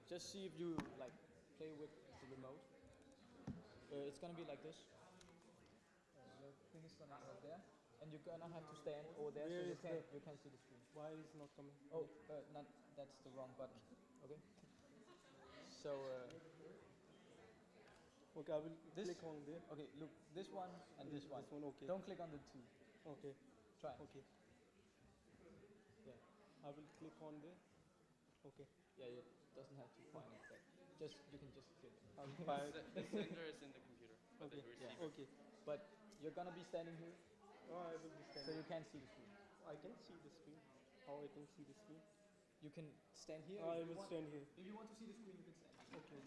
just see if you like play with the remote. It's gonna be like this. Your thing is gonna go there, and you're gonna have to stand over there so you can see the screen. Why is not coming? Oh, not that's the wrong button. Okay. So okay, I will this, click on there. Okay, look, this one and this one. This one, okay. Don't click on the two. Okay. Try. Okay. Yeah. I will click on there. Okay. Yeah, it doesn't have to point it, but you can just click. The sender is in the computer, but okay. the receiver. Yeah. Okay. But you're gonna be standing here. Oh, I will be standing. So you can't see the screen. I can see the screen. How I can see the screen? You can stand here. I will stand here. If you want to see the screen, you can stand here. Okay.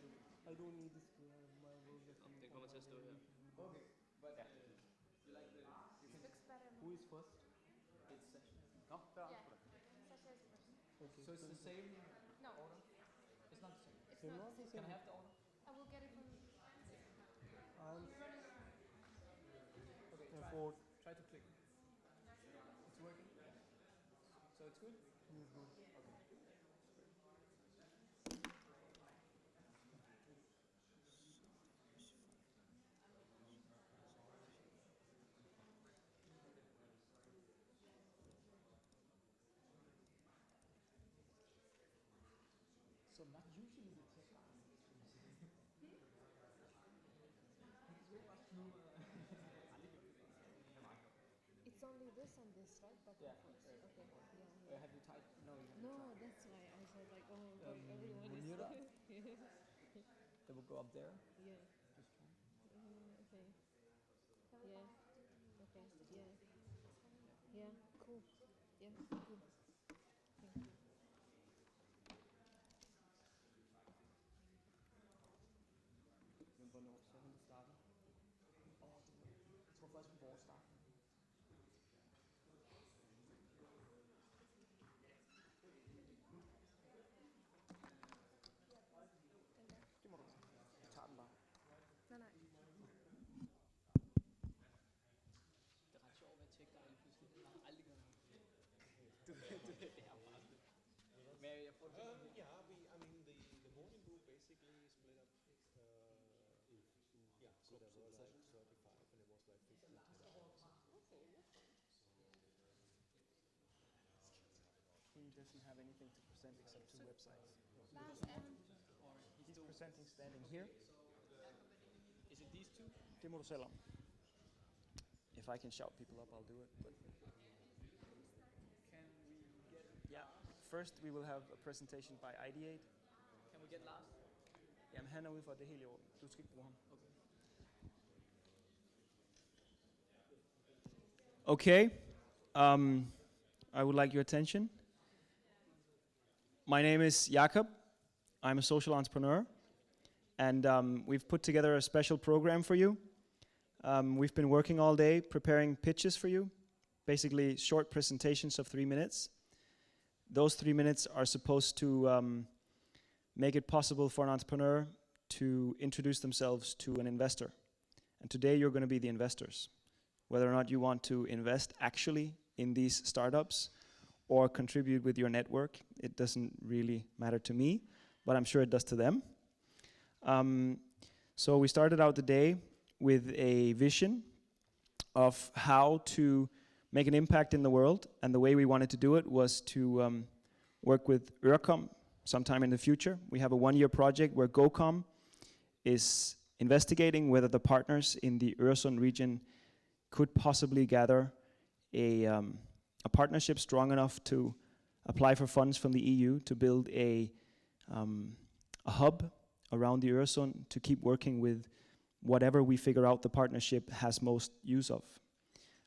I don't need the screen. My work is Den kommer til at stå her. Okay, but you like the. Who is first? It's session. No, Yeah. Sasha is first. Okay. So it's the same No, order? It's not the same. it's Same not one? the same. Can I have the order? I will get it from. Okay, try to click. It's working? So it's good? Okay. So not usually the tech. It's only this and this, right? Back Yeah. and forth. Okay. Yeah. Have you typed? No, you haven't No, tried. that's why I said like, oh, everyone is. Munira? They will go up there. Yeah. Just try. Okay. Yeah. Okay. Yeah. Yeah. Cool. Yeah. Cool. Thank you. Men hvornår så hun starter? Jeg tror først vi vores starter. Det må du. Jeg tager den bare. Nej. Det er ret sjovt at være tech der lige pludselig. Jeg har aldrig gjort noget. Du ved, det er bare det. Men jeg får det Yeah, I mean the morning group basically split up so there were like 35 and it was like 15 hours. He doesn't have anything to present except two websites. He's presenting standing here. Is it these two? Det må du selv om. If I can shout people up, I'll do it. But Can we get... yeah, first we will have a presentation by IDEAID. Can we get last? Jamen han er ude for det hele i orden. Du skal ikke bruge ham. Okay. Okay, I would like your attention. My name is Jakob. I'm a social entrepreneur. And we've put together a special program for you. We've been working all day preparing pitches for you. Basically short presentations of 3 minutes. Those 3 minutes are supposed to make it possible for an entrepreneur to introduce themselves to an investor. And today you're going to be the investors. Whether or not you want to invest actually in these startups or contribute with your network, it doesn't really matter to me, but I'm sure it does to them. So we started out the day with a vision of how to make an impact in the world, and the way we wanted to do it was to work with GOComm sometime in the future. We have a 1-year project where GOComm is investigating whether the partners in the Øresund region could possibly gather a partnership strong enough to apply for funds from the EU to build a hub around the Øresund to keep working with whatever we figure out the partnership has most use of.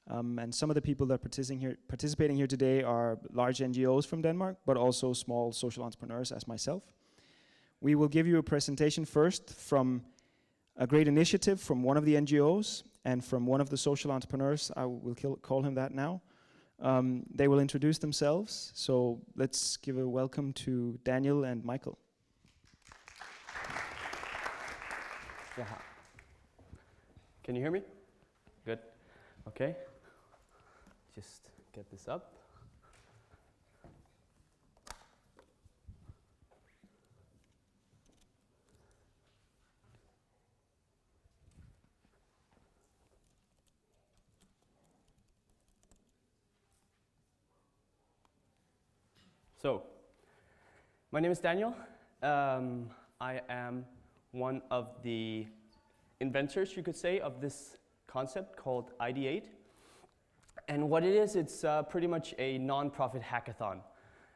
And some of the people that are participating here today are large NGOs from Denmark, but also small social entrepreneurs as myself. We will give you a presentation first from a great initiative from one of the NGOs and from one of the social entrepreneurs. I will call him that now. They will introduce themselves. So let's give a welcome to Daniel and Michael. Yeah. Can you hear me? Good. Okay. Just get this up. So, my name is Daniel. I am one of the inventors, you could say, of this concept called IDEAID. And what it is, it's pretty much a non-profit hackathon.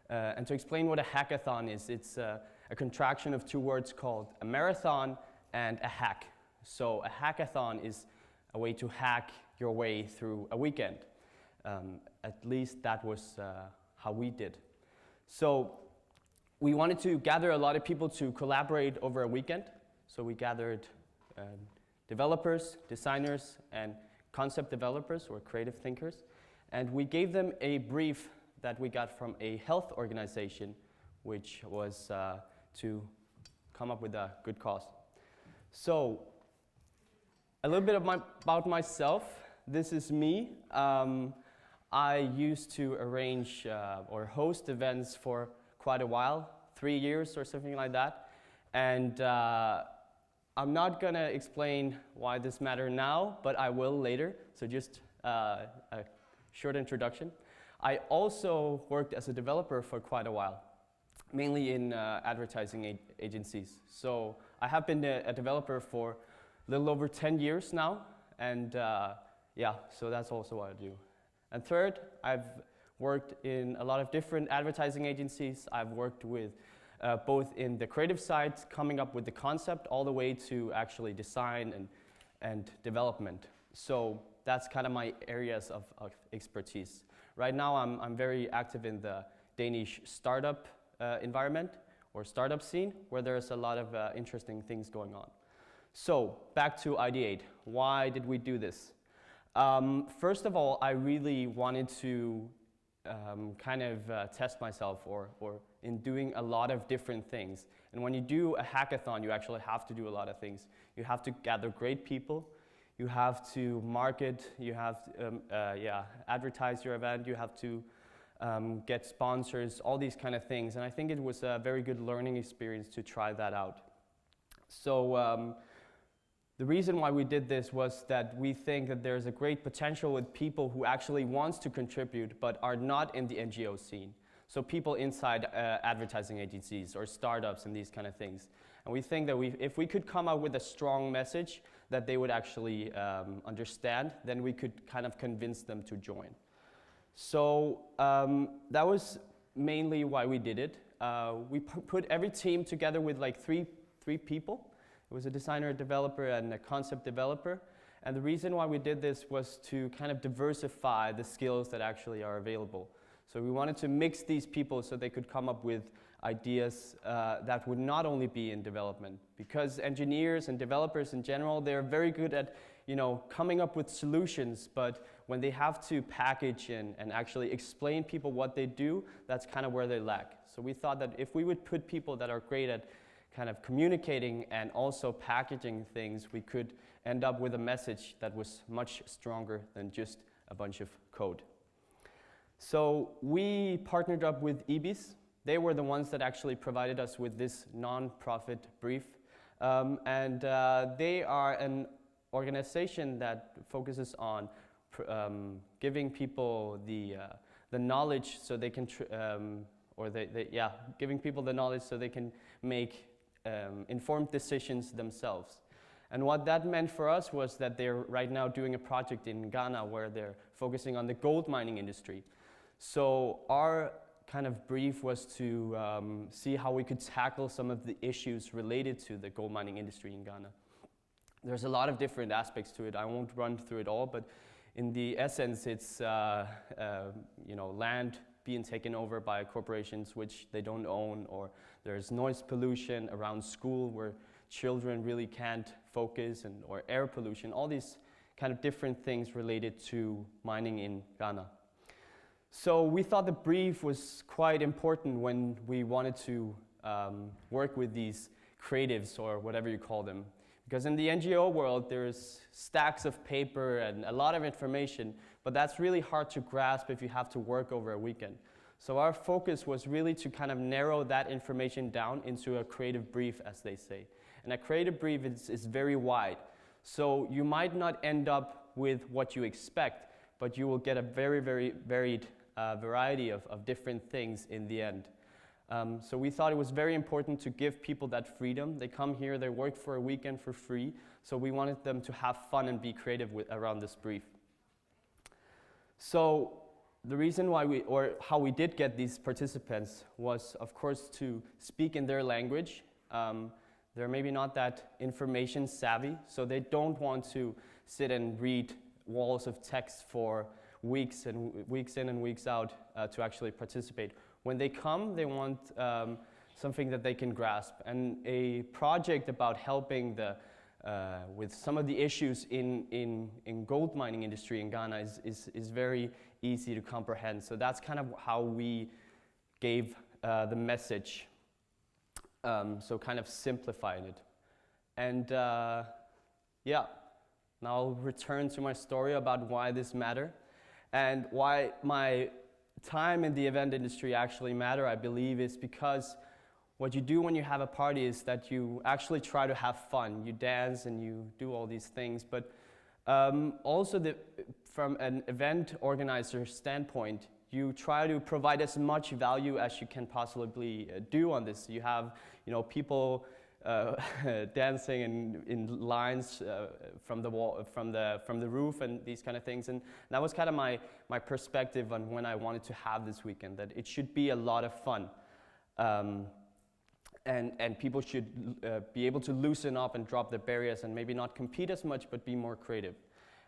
And to explain what a hackathon is, it's a contraction of two words called a marathon and a hack. So a hackathon is a way to hack your way through a weekend. At least that was how we did. So we wanted to gather a lot of people to collaborate over a weekend. So we gathered developers, designers, and concept developers or creative thinkers. And we gave them a brief that we got from a health organization, which was to come up with a good cause. So a little bit about myself. This is me. I used to arrange or host events for quite a while, 3 years or something like that. And I'm not going to explain why this matters now, but I will later. So just a short introduction. I also worked as a developer for quite a while, mainly in advertising agencies. So I have been a developer for a little over 10 years now. And yeah, so that's also what I do. And third, I've worked in a lot of different advertising agencies. I've worked with both in the creative side, coming up with the concept, all the way to actually design and development. So that's kind of my areas of expertise. Right now, I'm very active in the Danish startup environment or startup scene, where there's a lot of interesting things going on. So back to IDEAID. Why did we do this? First of all, I really wanted to kind of test myself or in doing a lot of different things. And when you do a hackathon, you actually have to do a lot of things. You have to gather great people. You have to market. You have to advertise your event. You have to get sponsors, all these kind of things. And I think it was a very good learning experience to try that out. So the reason why we did this was that we think that there's a great potential with people who actually wants to contribute but are not in the NGO scene. So people inside advertising agencies or startups and these kind of things. And we think that if we could come out with a strong message that they would actually understand, then we could kind of convince them to join. So that was mainly why we did it. We put every team together with like three people. It was a designer, a developer, and a concept developer. And the reason why we did this was to kind of diversify the skills that actually are available. So we wanted to mix these people so they could come up with ideas that would not only be in development. Because engineers and developers in general, they're very good at coming up with solutions, but when they have to package and actually explain people what they do, that's kind of where they lack. So we thought that if we would put people that are great at kind of communicating and also packaging things, we could end up with a message that was much stronger than just a bunch of code. So we partnered up with IDEAID. They were the ones that actually provided us with this non-profit brief. And they are an organization that focuses on giving people the knowledge so they can, giving people the knowledge so they can make informed decisions themselves. And what that meant for us was that they're right now doing a project in Ghana where they're focusing on the gold mining industry. So our kind of brief was to see how we could tackle some of the issues related to the gold mining industry in Ghana. There's a lot of different aspects to it. I won't run through it all, but in the essence, it's land being taken over by corporations which they don't own, or there's noise pollution around school where children really can't focus, or air pollution, all these kind of different things related to mining in Ghana. So we thought the brief was quite important when we wanted to work with these creatives, or whatever you call them. Because in the NGO world, there's stacks of paper and a lot of information, but that's really hard to grasp if you have to work over a weekend. So our focus was really to kind of narrow that information down into a creative brief, as they say. And a creative brief is very wide. So you might not end up with what you expect, but you will get a very, very varied variety of different things in the end. So we thought it was very important to give people that freedom. They come here, they work for a weekend for free, so we wanted them to have fun and be creative around this brief. So the reason why how we did get these participants was, of course, to speak in their language. They're maybe not that information savvy, so they don't want to sit and read walls of text for weeks in and weeks out to actually participate. When they come, they want something that they can grasp. And a project about helping with some of the issues in gold mining industry in Ghana is very easy to comprehend. So that's kind of how we gave the message. So kind of simplifying it. And yeah, now I'll return to my story about why this matter and why my time in the event industry actually matter, I believe, is because what you do when you have a party is that you actually try to have fun. You dance and you do all these things, but also from an event organizer standpoint, you try to provide as much value as you can possibly do on this. You have, people dancing in lines from the wall, from the roof, and these kind of things. And that was kind of my perspective on when I wanted to have this weekend. That it should be a lot of fun, and people should be able to loosen up and drop their barriers and maybe not compete as much, but be more creative.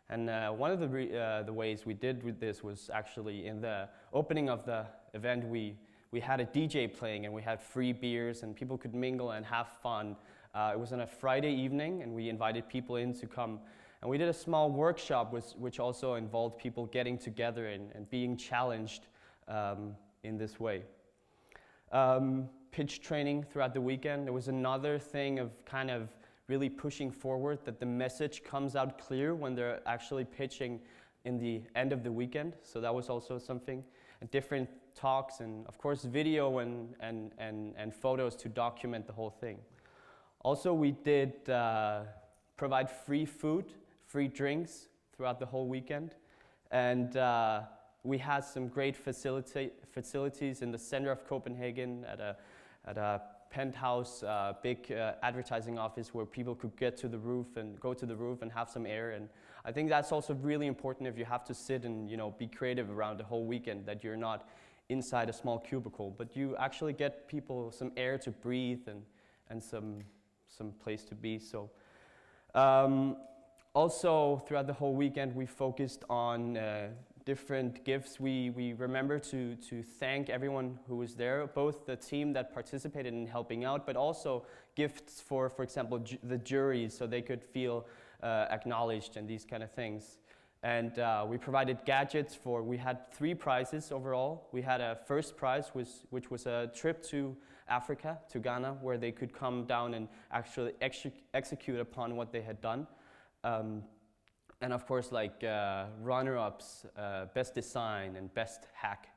And one of the ways we did with this was actually in the opening of the event, we had a DJ playing and we had free beers and people could mingle and have fun. It was on a Friday evening and we invited people in to come. And we did a small workshop which also involved people getting together and being challenged in this way. Pitch training throughout the weekend. There was another thing of kind of really pushing forward that the message comes out clear when they're actually pitching in the end of the weekend. So that was also something. And different talks and of course video and photos to document the whole thing. Also we did provide free food, free drinks throughout the whole weekend. And we had some great facilities in the center of Copenhagen at a penthouse, big advertising office where people could get to the roof and go to the roof and have some air. And I think that's also really important if you have to sit and be creative around the whole weekend, that you're not inside a small cubicle, but you actually get people some air to breathe and some place to be. So also throughout the whole weekend we focused on different gifts. We remember to thank everyone who was there, both the team that participated in helping out, but also gifts for example, the juries, so they could feel acknowledged and these kind of things. And we provided gadgets we had 3 prizes overall. We had a first prize, which was a trip to Africa, to Ghana, where they could come down and actually execute upon what they had done. And of course, like runner-ups, best design and best hack,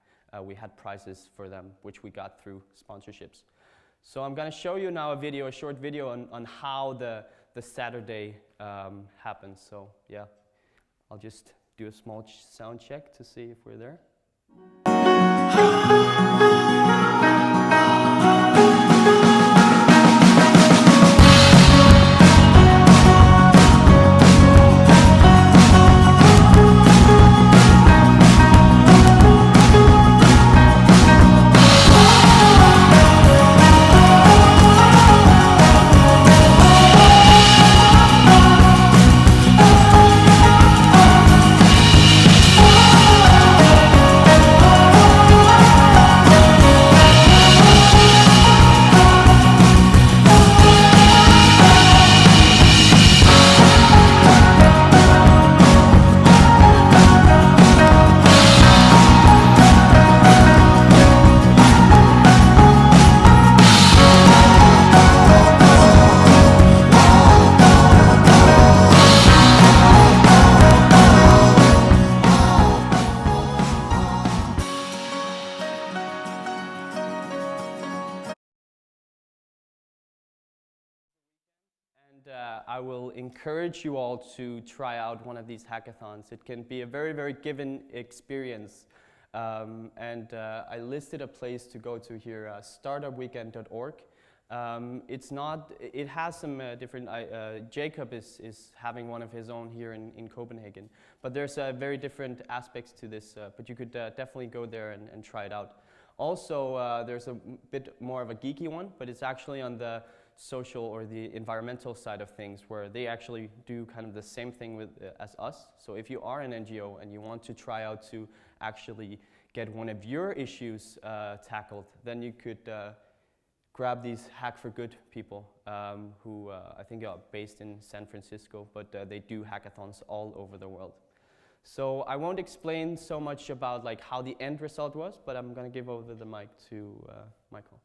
we had prizes for them, which we got through sponsorships. So I'm going to show you now a short video on how the Saturday happens. So yeah, I'll just do a small sound check to see if we're there. I will encourage you all to try out one of these hackathons. It can be a very, very given experience. I listed a place to go to here, startupweekend.org. It has some different, Jacob is having one of his own here in Copenhagen, but there's very different aspects to this, but you could definitely go there and try it out. Also, there's a bit more of a geeky one, but it's actually on the social or the environmental side of things, where they actually do kind of the same thing with as us. So if you are an NGO and you want to try out to actually get one of your issues tackled, then you could grab these Hack for Good people who I think are based in San Francisco, but they do hackathons all over the world. So I won't explain so much about like how the end result was, but I'm going to give over the mic to Michael.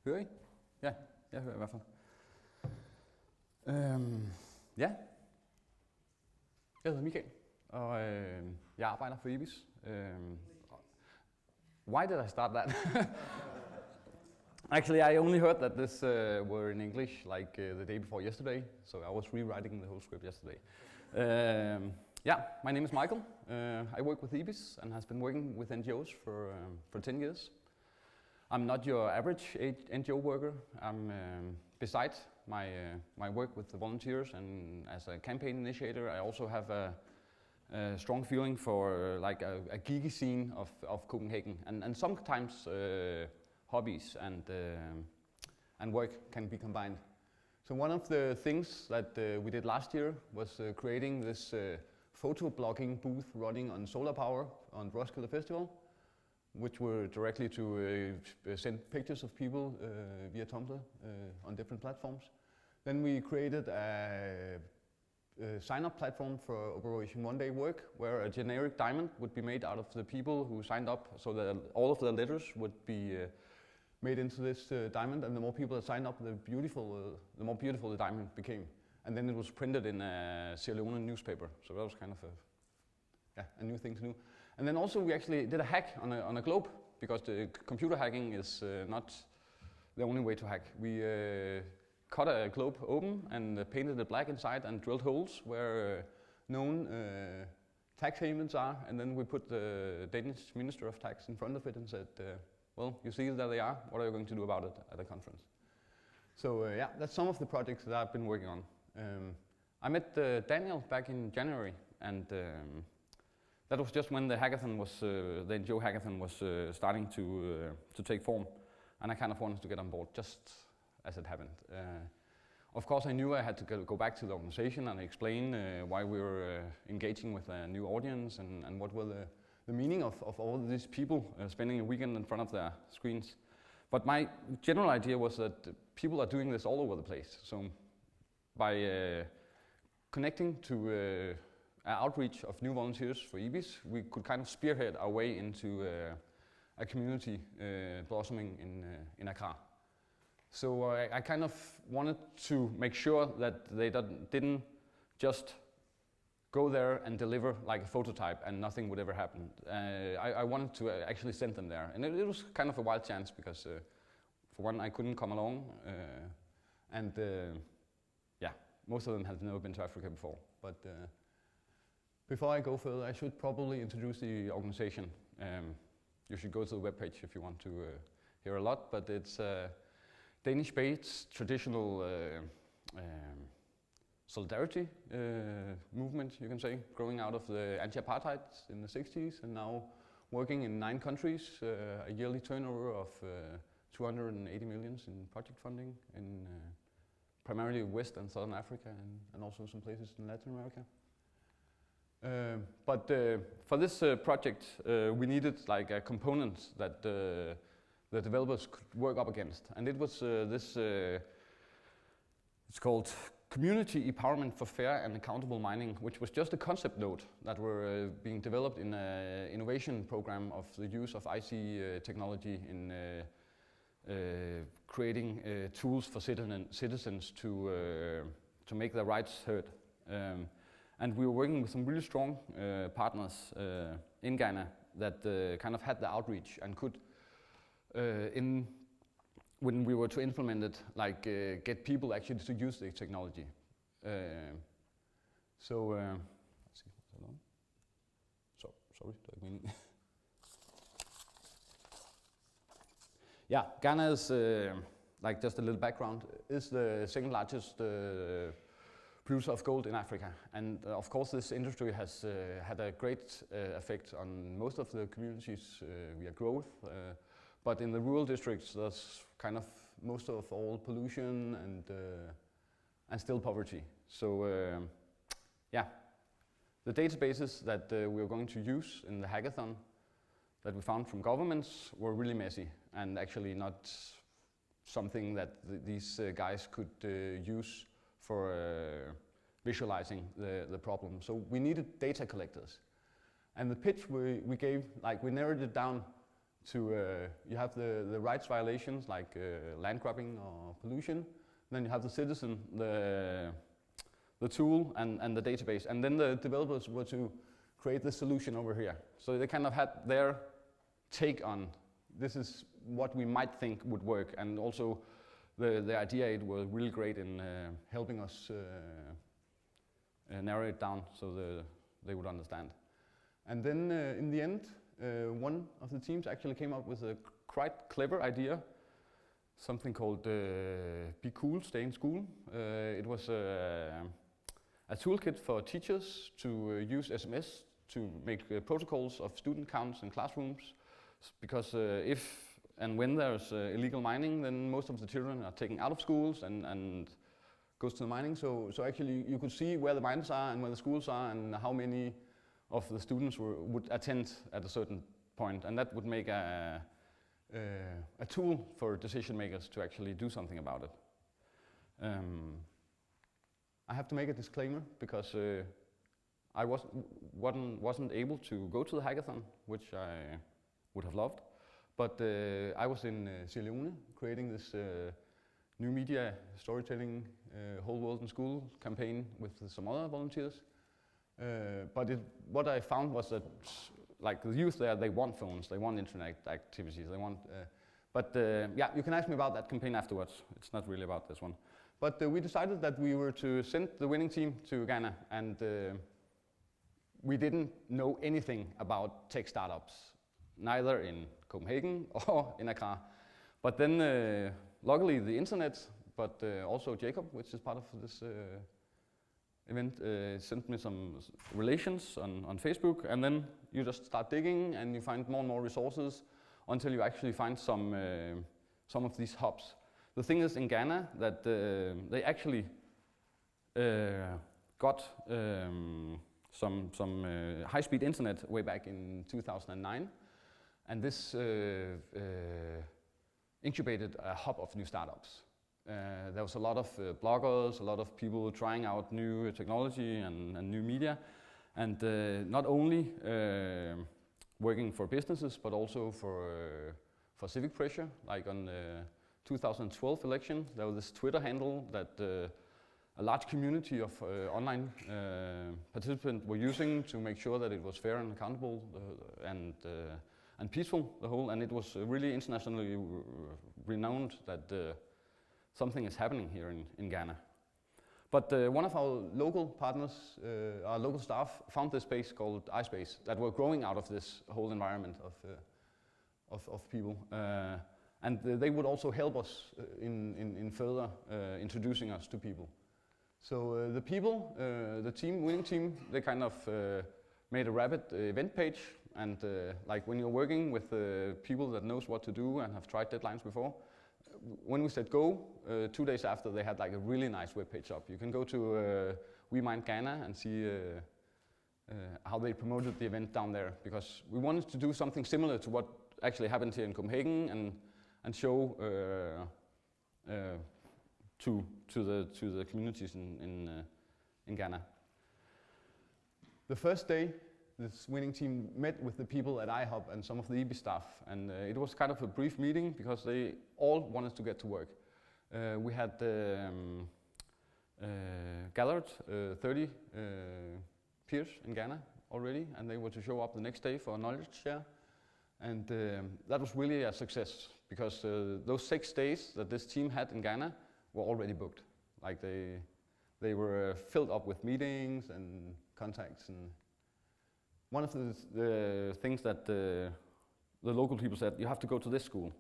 Hører I? Ja, jeg hører i hvert fald. Ja, jeg hedder Michael, og jeg arbejder for IBIS. Why did I start that? Actually, I only heard that this were in English like the day before yesterday, so I was rewriting the whole script yesterday. Yeah, my name is Michael. I work with IBIS and has been working with NGOs for 10 years. I'm not your average NGO worker. I'm besides my work with the volunteers and as a campaign initiator, I also have a strong feeling for like a geeky scene of Copenhagen, and sometimes hobbies and work can be combined. So one of the things that we did last year was creating this photo blogging booth running on solar power on Roskilde Festival, which were directly to send pictures of people via Tumblr on different platforms. Then we created a sign-up platform for Operation One Day Work, where a generic diamond would be made out of the people who signed up, so that all of their letters would be made into this diamond, and the more people that signed up, the more beautiful the diamond became. And then it was printed in a Sierra Leone newspaper, so that was kind of a new thing to do. And then also we actually did a hack on a globe, because the computer hacking is not the only way to hack. We cut a globe open and painted it black inside and drilled holes where known tax havens are, and then we put the Danish Minister of Tax in front of it and said, well, you see that they are, what are you going to do about it at a conference? So yeah, that's some of the projects that I've been working on. I met Daniel back in January, and that was just when the hackathon was, the NGO hackathon was starting to take form, and I kind of wanted to get on board just as it happened. Of course, I knew I had to go back to the organization and explain why we were engaging with a new audience and what were the meaning of all of these people spending a weekend in front of their screens. But my general idea was that people are doing this all over the place. So by connecting to outreach of new volunteers for IBIS, we could kind of spearhead our way into a community blossoming in Accra. So I kind of wanted to make sure that they didn't just go there and deliver like a phototype and nothing would ever happen. I wanted to actually send them there, and it was kind of a wild chance because for one, I couldn't come along, and yeah, most of them had never been to Africa before. But before I go further, I should probably introduce the organization. You should go to the webpage if you want to hear a lot, but it's Danish-based traditional solidarity movement, you can say, growing out of the anti-apartheid in the 60s and now working in 9 countries, a yearly turnover of 280 million in project funding in primarily West and Southern Africa and also some places in Latin America. But for this project, we needed like a component that the developers could work up against, and it was this. It's called community empowerment for fair and accountable mining, which was just a concept note that were being developed in an innovation program of the use of IC technology in creating tools for citizens to make their rights heard. And we were working with some really strong partners in Ghana that kind of had the outreach and could, when we were to implement it, like get people actually to use the technology. Let's see, what's that on? Sorry, det var ikke meningen. Yeah, Ghana is, like just a little background, is the second largest producer of gold in Africa. And of course this industry has had a great effect on most of the communities we grow with. But in the rural districts there's kind of most of all pollution and still poverty. So yeah, the databases that we are going to use in the hackathon that we found from governments were really messy and actually not something that these guys could use for visualizing the problem. So we needed data collectors. And the pitch we gave, like we narrowed it down to, you have the rights violations like land grabbing or pollution, then you have the citizen, the tool and the database. And then the developers were to create the solution over here. So they kind of had their take on, this is what we might think would work. And also the IDEAID were really great in helping us narrow it down so they would understand. And then in the end, one of the teams actually came up with a quite clever idea, something called Be Cool, Stay in School. It was a toolkit for teachers to use SMS to make protocols of student counts in classrooms, because if and when there's illegal mining, then most of the children are taken out of schools and goes to the mining. So actually you could see where the mines are and where the schools are and how many of the students would attend at a certain point. And that would make a tool for decision makers to actually do something about it. I have to make a disclaimer because I wasn't able to go to the hackathon, which I would have loved. But I was in Sierra Leone creating this new media storytelling whole world in school campaign with some other volunteers. But what I found was that like the youth there, they want phones, they want internet activities, they want, yeah, you can ask me about that campaign afterwards. It's not really about this one. But we decided that we were to send the winning team to Ghana, and we didn't know anything about tech startups, neither in Copenhagen or in Accra. But then luckily the internet, but also Jacob, which is part of this event, sent me some relations on Facebook, and then you just start digging and you find more and more resources until you actually find some of these hubs. The thing is in Ghana that they actually got some high-speed internet way back in 2009, and this incubated a hub of new startups. There was a lot of bloggers, a lot of people trying out new technology and new media, and not only working for businesses, but also for civic pressure. Like on the 2012 election, there was this Twitter handle that a large community of online participants were using to make sure that it was fair and accountable and peaceful, the whole, and it was really internationally renowned that something is happening here in Ghana. But one of our local partners, our local staff, found this space called iSpace that were growing out of this whole environment of people. And they would also help us in further introducing us to people. So the people, the winning team, they kind of made a rapid event page. And like when you're working with people that knows what to do and have tried deadlines before, when we said go, 2 days after they had like a really nice web page up. You can go to We Mind Ghana and see how they promoted the event down there, because we wanted to do something similar to what actually happened here in Copenhagen and show to the communities in Ghana. The first day, this winning team met with the people at IHUB and some of the IDEAID staff, and it was kind of a brief meeting because they all wanted to get to work. We had gathered 30 peers in Ghana already, and they were to show up the next day for a knowledge share. And that was really a success because those 6 days that this team had in Ghana were already booked. Like they were filled up with meetings and contacts. And one of the things that the local people said, you have to go to this school.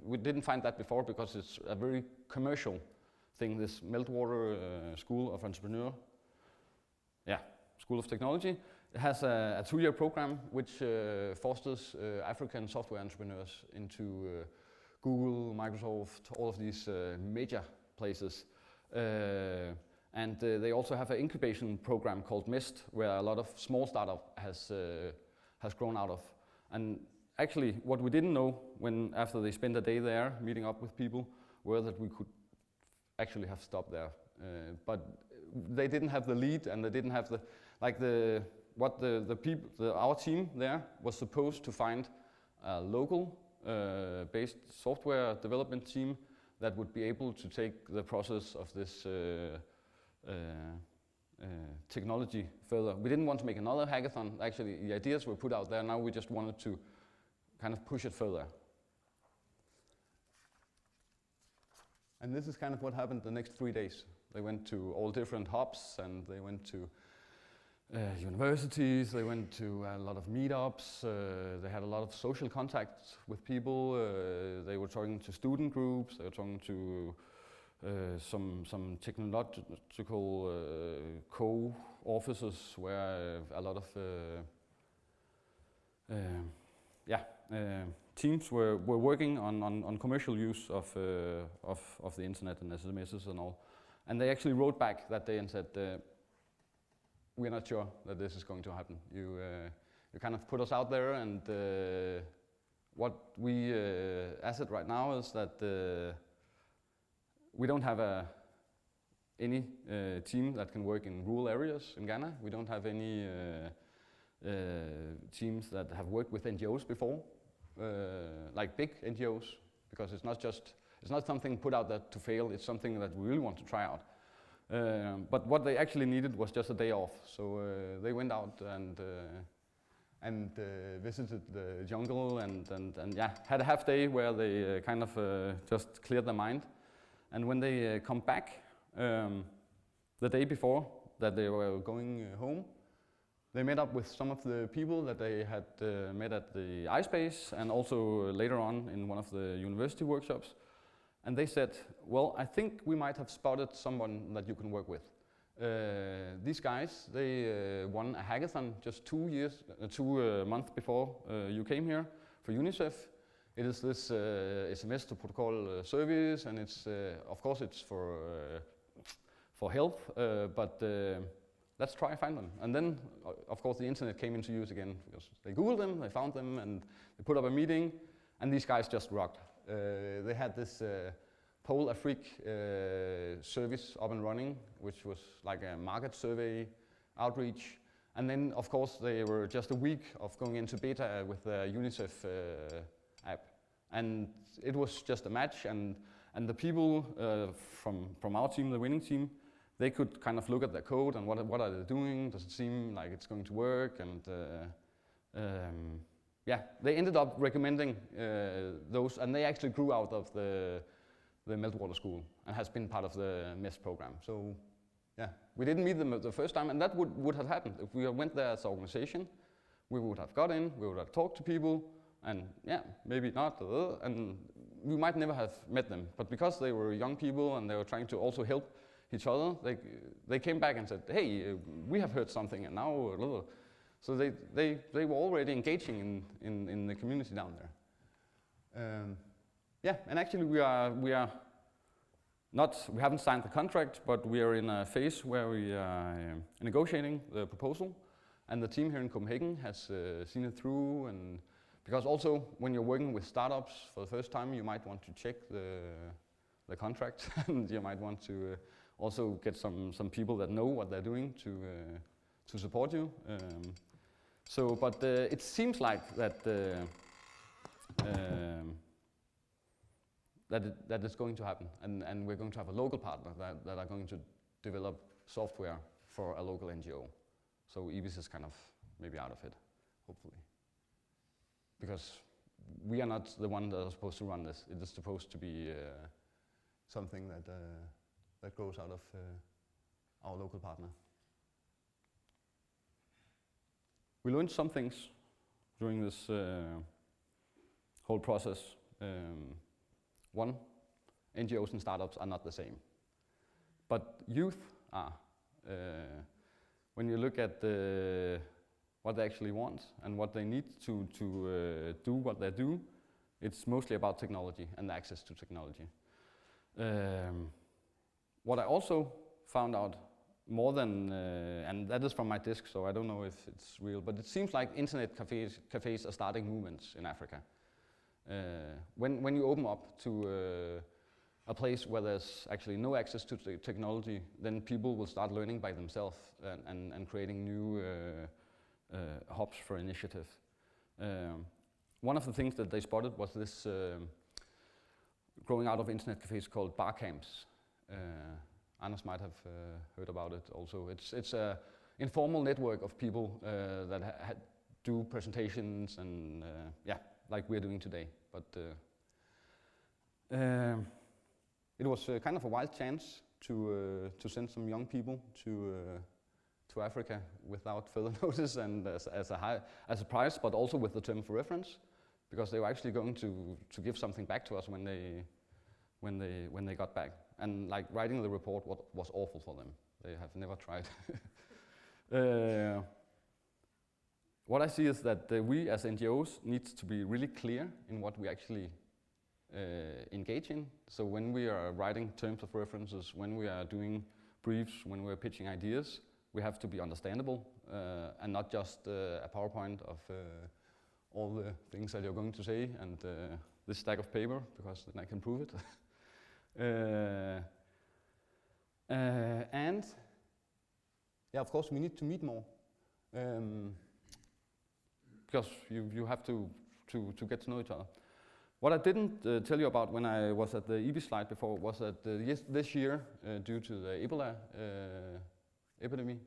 We didn't find that before because it's a very commercial thing, this Meltwater School of Entrepreneur. Yeah, School of Technology. It has a 2-year program which fosters African software entrepreneurs into Google, Microsoft, all of these major places. And they also have an incubation program called MIST, where a lot of small startup has grown out of. And actually, what we didn't know after they spent a day there meeting up with people, were that we could actually have stopped there. But they didn't have the lead, and they didn't have our team there was supposed to find a local based software development team that would be able to take the process of this technology further. We didn't want to make another hackathon. Actually, the ideas were put out there. Now we just wanted to kind of push it further. And this is kind of what happened the next 3 days. They went to all different hubs, and they went to universities, they went to a lot of meetups, they had a lot of social contacts with people, they were talking to student groups, they were talking to some technological co-offices where a lot of teams were working on commercial use of the internet and SMSs and all. And they actually wrote back that day and said, we're not sure that this is going to happen. You kind of put us out there, and what we asset right now is that we don't have any team that can work in rural areas in Ghana. We don't have any teams that have worked with NGOs before, like big NGOs, because it's not something put out there to fail. It's something that we really want to try out. But what they actually needed was just a day off. So they went out and visited the jungle and had a half day where they kind of just cleared their mind. And when they come back the day before that they were going home, they met up with some of the people that they had met at the iSpace and also later on in one of the university workshops. And they said, well, I think we might have spotted someone that you can work with. These guys, they won a hackathon just 2 months before you came here for UNICEF. It is this SMS to protocol service, and it's of course it's for health, but let's try and find them. And then, of course, the internet came into use again because they Googled them, they found them, and they put up a meeting, and these guys just rocked. They had this Pole Afrique service up and running, which was like a market survey outreach. And then, of course, they were just a week of going into beta with the UNICEF app. And it was just a match, and the people from our team, the winning team, they could kind of look at their code and what are they doing, does it seem like it's going to work, and they ended up recommending those, and they actually grew out of the Meltwater School and has been part of the MEST program. So yeah, we didn't meet them the first time, and that would have happened. If we went there as an organization, we would have got in, we would have talked to people, and yeah, maybe not, and we might never have met them. But because they were young people and they were trying to also help each other, they came back and said, hey, we have heard something, and now, so they were already engaging in the community down there. And actually we haven't signed the contract, but we are in a phase where we are negotiating the proposal, and the team here in Copenhagen has seen it through and because also when you're working with startups for the first time, you might want to check the contract, and you might want to also get some people that know what they're doing to support you. But it seems like that that is going to happen, and we're going to have a local partner that are going to develop software for a local NGO. So IDEAID is kind of maybe out of it, hopefully. Because we are not the one that are supposed to run this. It is supposed to be something that grows out of our local partner. We learned some things during this whole process. One, NGOs and startups are not the same. But youth are. When you look at what they actually want and what they need to do what they do, it's mostly about technology and access to technology. What I also found out more than, and that is from my disk, so I don't know if it's real, but it seems like internet cafes are starting movements in Africa. When you open up to a place where there's actually no access to technology, then people will start learning by themselves and creating new hubs for initiative. One of the things that they spotted was this growing out of internet cafes called bar camps. Anders might have heard about it also. It's an informal network of people that do presentations and yeah, like we're doing today. But it was kind of a wild chance to send some young people to Africa without further notice and as a prize, but also with the term for reference, because they were actually going to give something back to us when they got back. And like writing the report was awful for them. They have never tried. What I see is that we as NGOs need to be really clear in what we actually engage in. So when we are writing terms of references, when we are doing briefs, when we're pitching ideas, we have to be understandable and not just a PowerPoint of all the things that you're going to say and this stack of paper, because then I can prove it. And yeah, of course, we need to meet more. Because you have to get to know each other. What I didn't tell you about when I was at the IDEAID slide before was that this year, due to the Ebola epidemic,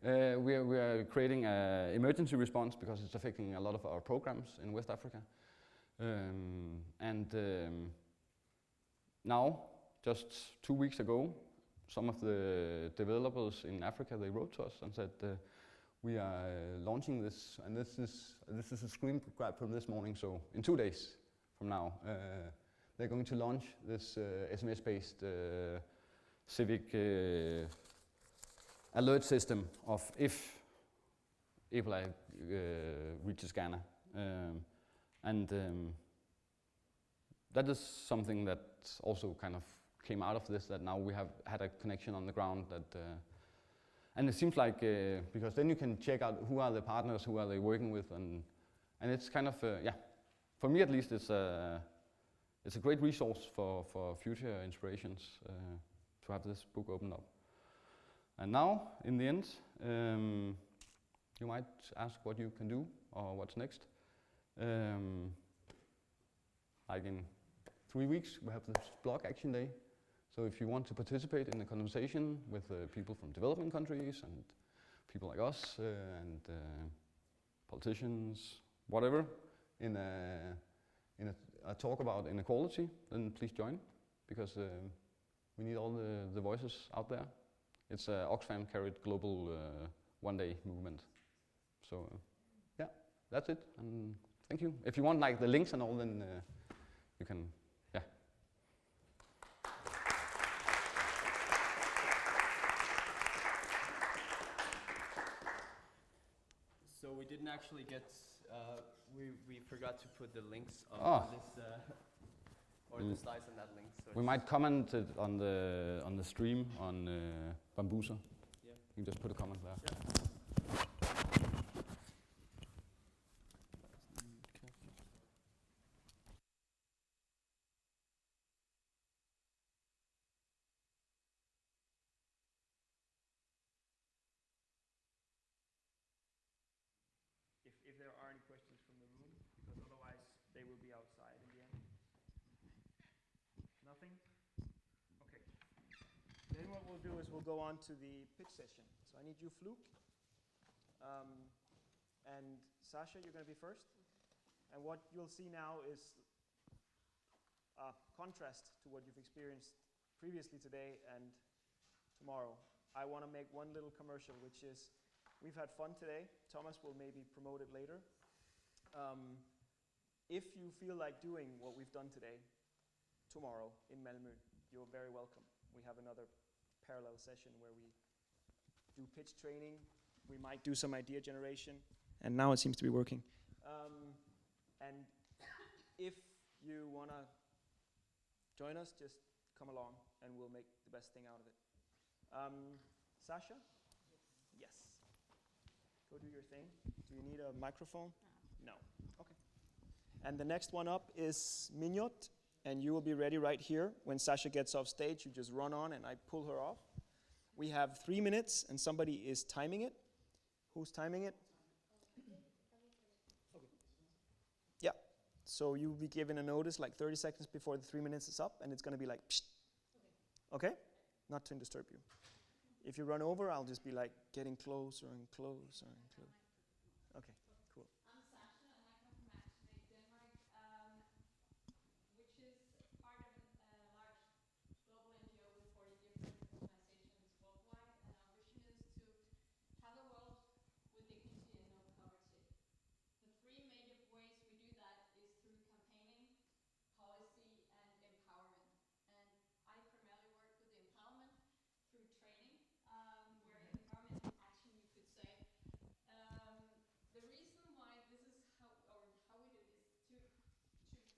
we are creating an emergency response because it's affecting a lot of our programs in West Africa. Now, just 2 weeks ago, some of the developers in Africa, they wrote to us and said, we are launching this, and this is a screen grab from this morning, so in 2 days from now, they're going to launch this SMS-based civic alert system of if Ebola reaches Ghana. That is something that also kind of came out of this, that now we have had a connection on the ground that and it seems like, because then you can check out who are the partners, who are they working with, and it's kind of, yeah, for me at least, it's a great resource for future inspirations to have this book opened up. And now, in the end, you might ask what you can do or what's next. Like in 3 weeks, we have this blog action day. So if you want to participate in a conversation with people from developing countries and people like us and politicians, whatever, in a talk about inequality, then please join, because we need all the voices out there. It's a Oxfam carried global one-day movement. So yeah, that's it, and thank you. If you want like the links and all, then you can. So we didn't actually get, we forgot to put the links on this, or the slides on that link. So we might comment it on the stream on Bambuser. Yeah. You can just put a comment there. Yeah. we'll do is we'll go on to the pitch session. So I need you, Fluke. And Sasha, you're going to be first. And what you'll see now is a contrast to what you've experienced previously today and tomorrow. I want to make one little commercial, which is we've had fun today. Thomas will maybe promote it later. If you feel like doing what we've done today, tomorrow in Malmö, you're very welcome. We have another parallel session where we do pitch training. We might do some idea generation. And now it seems to be working. And if you want to join us, just come along and we'll make the best thing out of it. Sasha? Yes. Go do your thing. Do you need a microphone? No. Okay. And the next one up is Mignot, and you will be ready right here. When Sasha gets off stage, you just run on and I pull her off. We have 3 minutes and somebody is timing it. Who's timing it? Okay. Yeah. So you'll be given a notice like 30 seconds before the 3 minutes is up, and it's going to be like, psht. Okay? Not to disturb you. If you run over, I'll just be like getting closer and closer and closer. Okay, cool. I'm Sasha, and I come from IDEAID, Denmark, which is part of a large global NGO with 40 different organizations worldwide. And our vision is to have a world with dignity and no poverty. The 3 major ways we do that is through campaigning, policy, and empowerment. And I primarily work with the empowerment through training, where empowerment is action, you could say. The reason why this is how we do this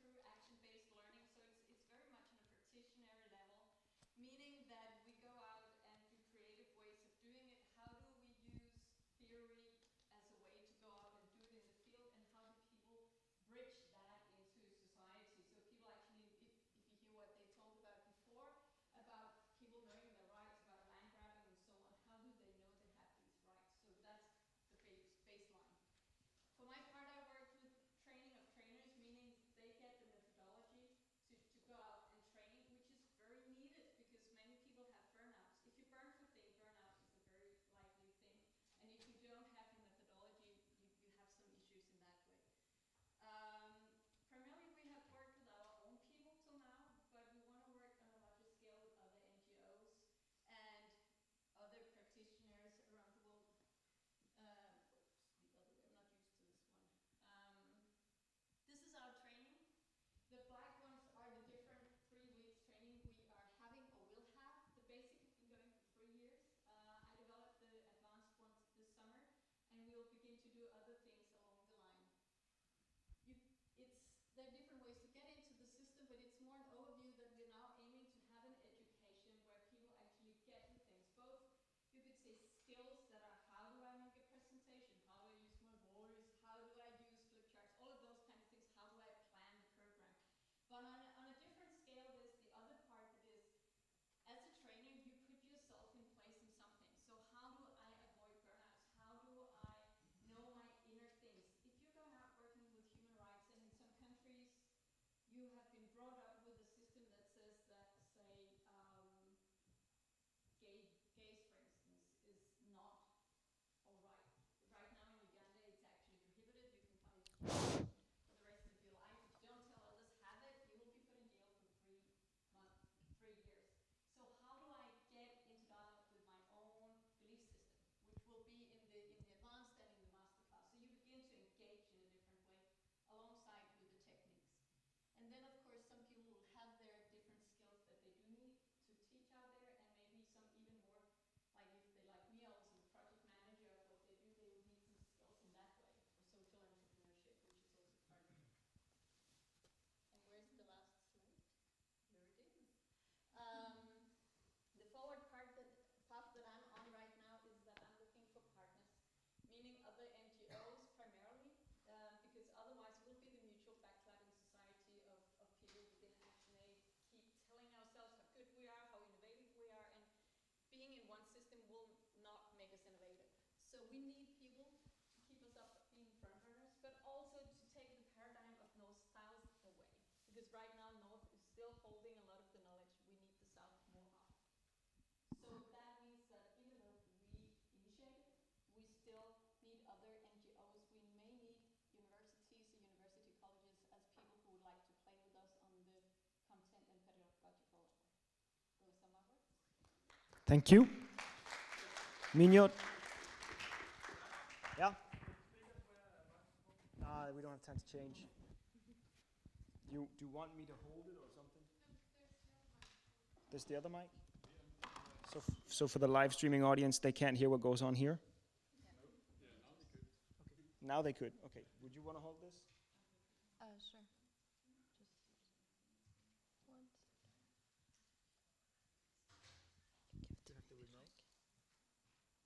through action-based learning. So it's very much on a practitioner level, meaning that we go out and do creative ways of doing it. How do we use theory as a way to go out and do it in the field, and how do people bridge that into society? So people actually, if you hear what they talked about before, about people knowing their rights, about land grabbing and so on, how do they know they have these rights? So that's the baseline. For my part, I worked with training of trainers, meaning they get the methodology to go out and train, which is very needed because many people have burnouts. If you burn for things, burnout is a very likely thing. And if you don't have your methodology, you have some issues in that way. Primarily, we have worked with our own people till now, but we want to work on a larger scale with other NGOs and other practitioners around the world. The other way, I'm not used to this one. This is our training. The black ones are the different 3 weeks training we are having or will have. The basic has been going for 3 years. I developed the advanced ones this summer, and we will begin to do other things along the line. There are different ways to get into the system, but it's more an overview that we're now aiming to have an education where people actually get the things. Both, you could say, skills that are how do I make a presentation, how do I use my voice, how do I use flip charts, all of those kind of things, how do I plan the program. But on a different scale, there's the other part that is, as a trainer, you put yourself in place in something. So how do I avoid burnouts? How do I know my inner things? If you're going out working with human rights, and in some countries you have been brought up with a system that says that, say, gays, for instance, is not all right. Right now in Uganda, it's actually prohibited. You can fight for the rest of your life. If you don't tell others have it, you will be put in jail for 3 months, 3 years. So how do I get into dialogue with my own belief system, which will be in the advanced and in the masterclass. So you begin to engage in a different way alongside with the techniques. And then, of course, some people will have their different skills that they do need to teach out there, and maybe some even more, like if they like me, I was a project manager of what they do, they will need some skills in that way, or social entrepreneurship, which is also part of it. And where's the last slide? There it is. The forward path that I'm on right now is that I'm looking for partners, meaning other NGOs primarily, because otherwise we'll be the mutual backsliding society of people within ActionAid, keep telling ourselves how good we are, how innovative we are, and being in one system will not make us innovative. So we need people to keep us up being front runners, but also to take the paradigm of North Styles away. Because right now North is still holding a lot of the knowledge. We need the South more up. So Thank you. Minyo. Yeah? We don't have time to change. Do you want me to hold it or something? There's the other mic? So for the live streaming audience, they can't hear what goes on here? Now they could. Okay. Would you want to hold this? Sure. Just once. Do you have the remote?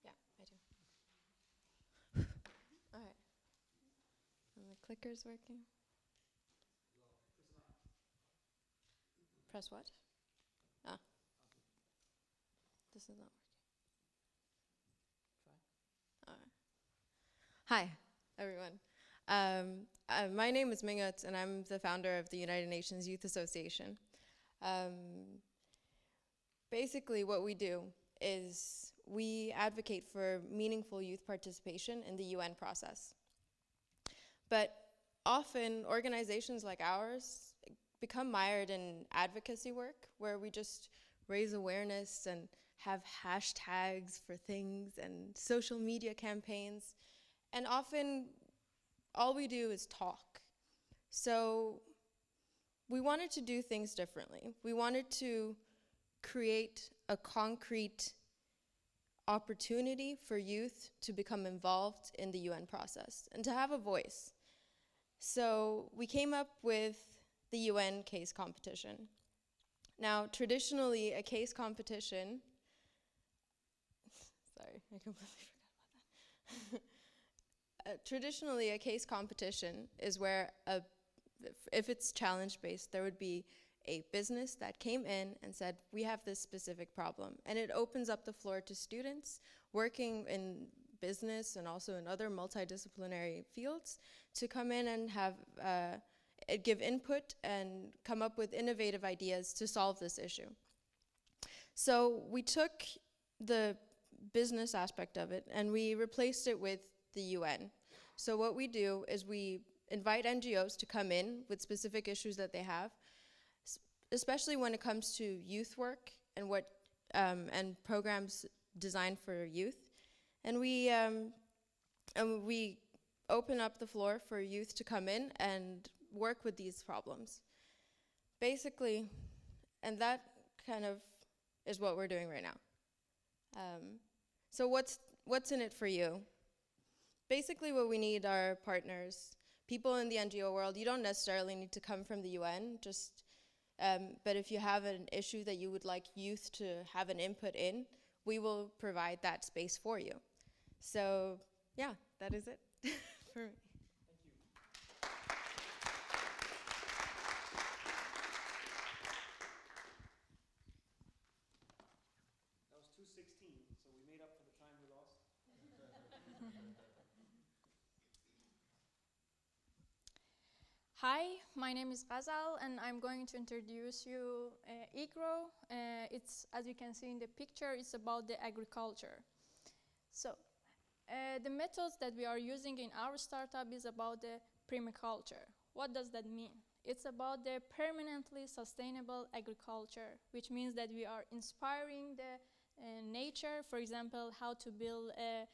Yeah, I do. All right. And the clicker's working. Press what? Ah. This is not working. All right. Hi, everyone. My name is Mingot, and I'm the founder of the United Nations Youth Association. Basically, what we do is we advocate for meaningful youth participation in the UN process. But often, organizations like ours become mired in advocacy work, where we just raise awareness and have hashtags for things and social media campaigns. And often, all we do is talk. So we wanted to do things differently. We wanted to create a concrete opportunity for youth to become involved in the UN process and to have a voice. So we came up with the UN case competition. Now, traditionally, a case competition, sorry, I completely forgot about that. Traditionally, a case competition is where, if it's challenge-based, there would be a business that came in and said, we have this specific problem. And it opens up the floor to students working in business and also in other multidisciplinary fields to come in and have give input and come up with innovative ideas to solve this issue. So we took the business aspect of it and we replaced it with the UN. So what we do is we invite NGOs to come in with specific issues that they have, especially when it comes to youth work and and programs designed for youth. And we open up the floor for youth to come in and work with these problems. Basically, and that kind of is what we're doing right now. So what's in it for you? Basically what we need are partners, people in the NGO world. You don't necessarily need to come from the UN, but if you have an issue that you would like youth to have an input in, we will provide that space for you. So yeah, that is it for me. That was 2:16, so we made up for the time we lost. Hi, my name is Ghazal, and I'm going to introduce you IGRO. It's, as you can see in the picture, it's about the agriculture. So, the methods that we are using in our startup is about the permaculture. What does that mean? It's about the permanently sustainable agriculture, which means that we are inspiring the nature, for example, how to build a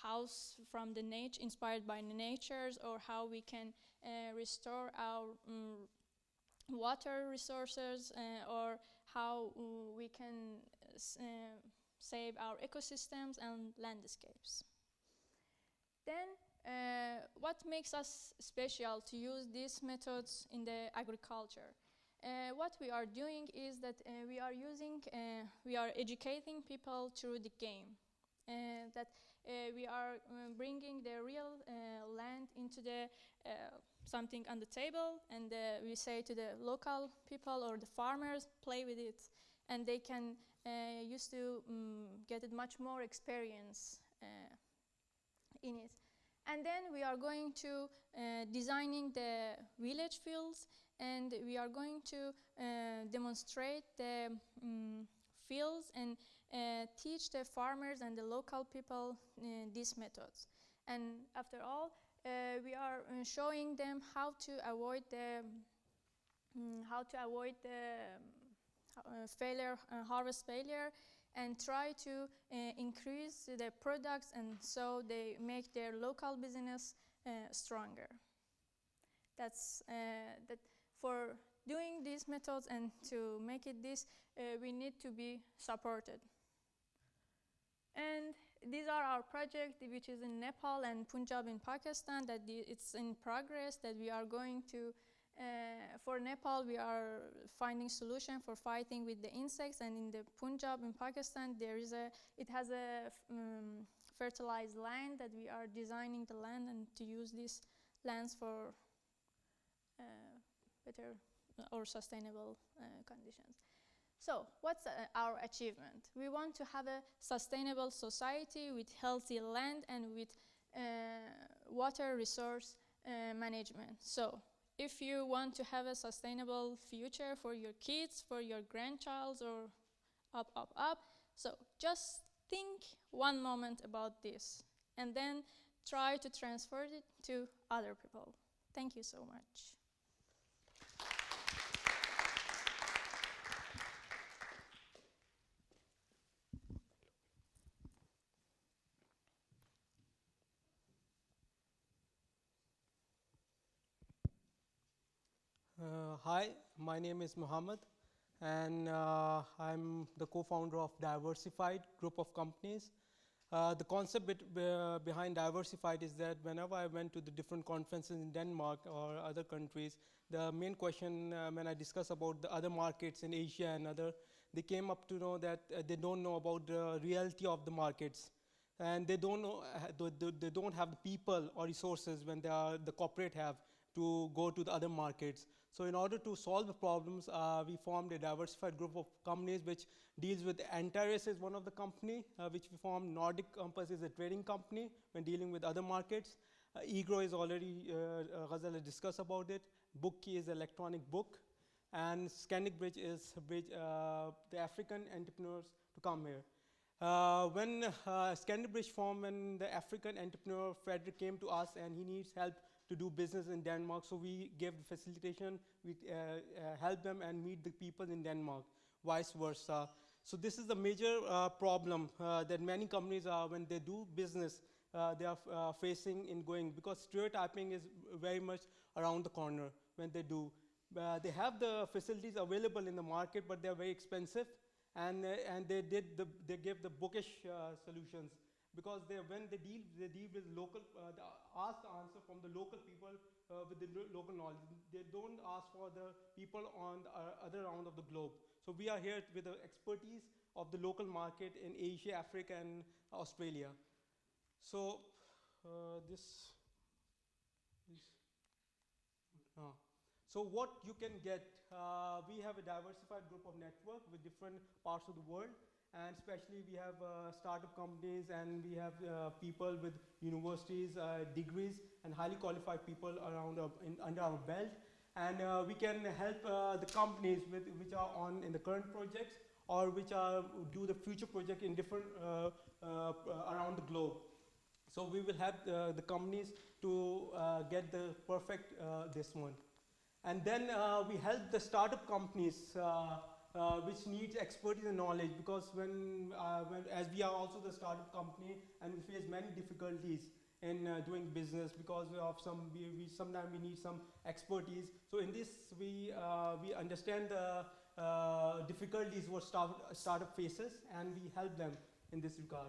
house from the nature, inspired by the natures, or how we can restore our water resources, or how we can save our ecosystems and landscapes. Then, what makes us special to use these methods in the agriculture? What we are doing is that we are educating people through the game. That we are bringing the real land into the something on the table, and we say to the local people or the farmers, play with it, and they can used to get it much more experience in it. And then we are going to designing the village fields, and we are going to demonstrate the fields and teach the farmers and the local people these methods. And after all, we are showing them how to avoid the failure, harvest failure, and try to increase their products, and so they make their local business stronger. That's that for doing these methods and to make it this, we need to be supported. And these are our project, which is in Nepal and Punjab in Pakistan, that it's in progress, that we are going to, for Nepal, we are finding solution for fighting with the insects, and in the Punjab in Pakistan, it has a fertilized land that we are designing the land and to use these lands for better or sustainable conditions. So what's our achievement? We want to have a sustainable society with healthy land and with water resource management. So if you want to have a sustainable future for your kids, for your grandchilds, or up, so just think one moment about this and then try to transfer it to other people. Thank you so much. Hi, my name is Muhammad, and I'm the co-founder of Diversified group of companies. The concept behind Diversified is that whenever I went to the different conferences in Denmark or other countries, the main question when I discuss about the other markets in Asia and other, they came up to know that they don't know about the reality of the markets, and they don't know, they don't have the people or resources when they are the corporate have to go to the other markets. So in order to solve the problems, we formed a diversified group of companies which deals with Antares is one of the company, which we formed. Nordic Compass is a trading company when dealing with other markets. eGrow is already, Ghazal has discussed about it. Bookkey is electronic book. And Scandic Bridge is the African entrepreneurs to come here. When Scandic Bridge formed, when the African entrepreneur Frederick came to us and he needs help to do business in Denmark, so we gave the facilitation, we help them and meet the people in Denmark, vice versa. So this is the major problem that many companies are, when they do business, they are facing in going, because stereotyping is very much around the corner when they do. They have the facilities available in the market, but they're very expensive, and they give the bookish solutions. Because when they deal with local, they ask the answer from the local people with the local knowledge. They don't ask for the people on the other round of the globe. So we are here with the expertise of the local market in Asia, Africa, and Australia. So so what you can get, we have a diversified group of network with different parts of the world. And especially we have startup companies, and we have people with universities, degrees, and highly qualified people around under our belt. And we can help the companies which are in the current projects, or which do the future project in different around the globe. So we will help the companies to get the perfect this one. And then we help the startup companies which needs expertise and knowledge, because as we are also the startup company, and we face many difficulties in doing business because of sometimes we need some expertise. So in this we understand the difficulties what startup faces, and we help them in this regard.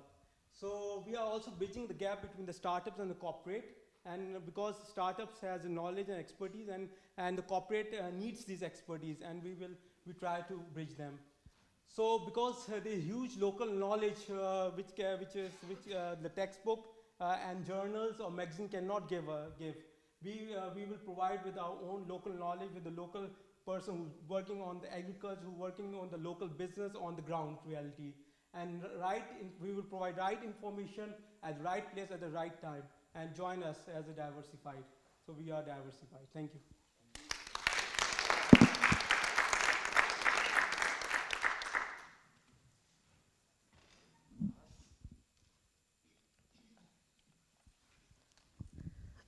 So we are also bridging the gap between the startups and the corporate, and because startups has knowledge and expertise, and the corporate needs this expertise, and we try to bridge them. So because the huge local knowledge which the textbook and journals or magazine cannot give, we will provide with our own local knowledge, with the local person who's working on the agriculture, who's working on the local business on the ground reality. And we will provide right information at the right place at the right time, and join us as a diversified. So we are diversified. Thank you.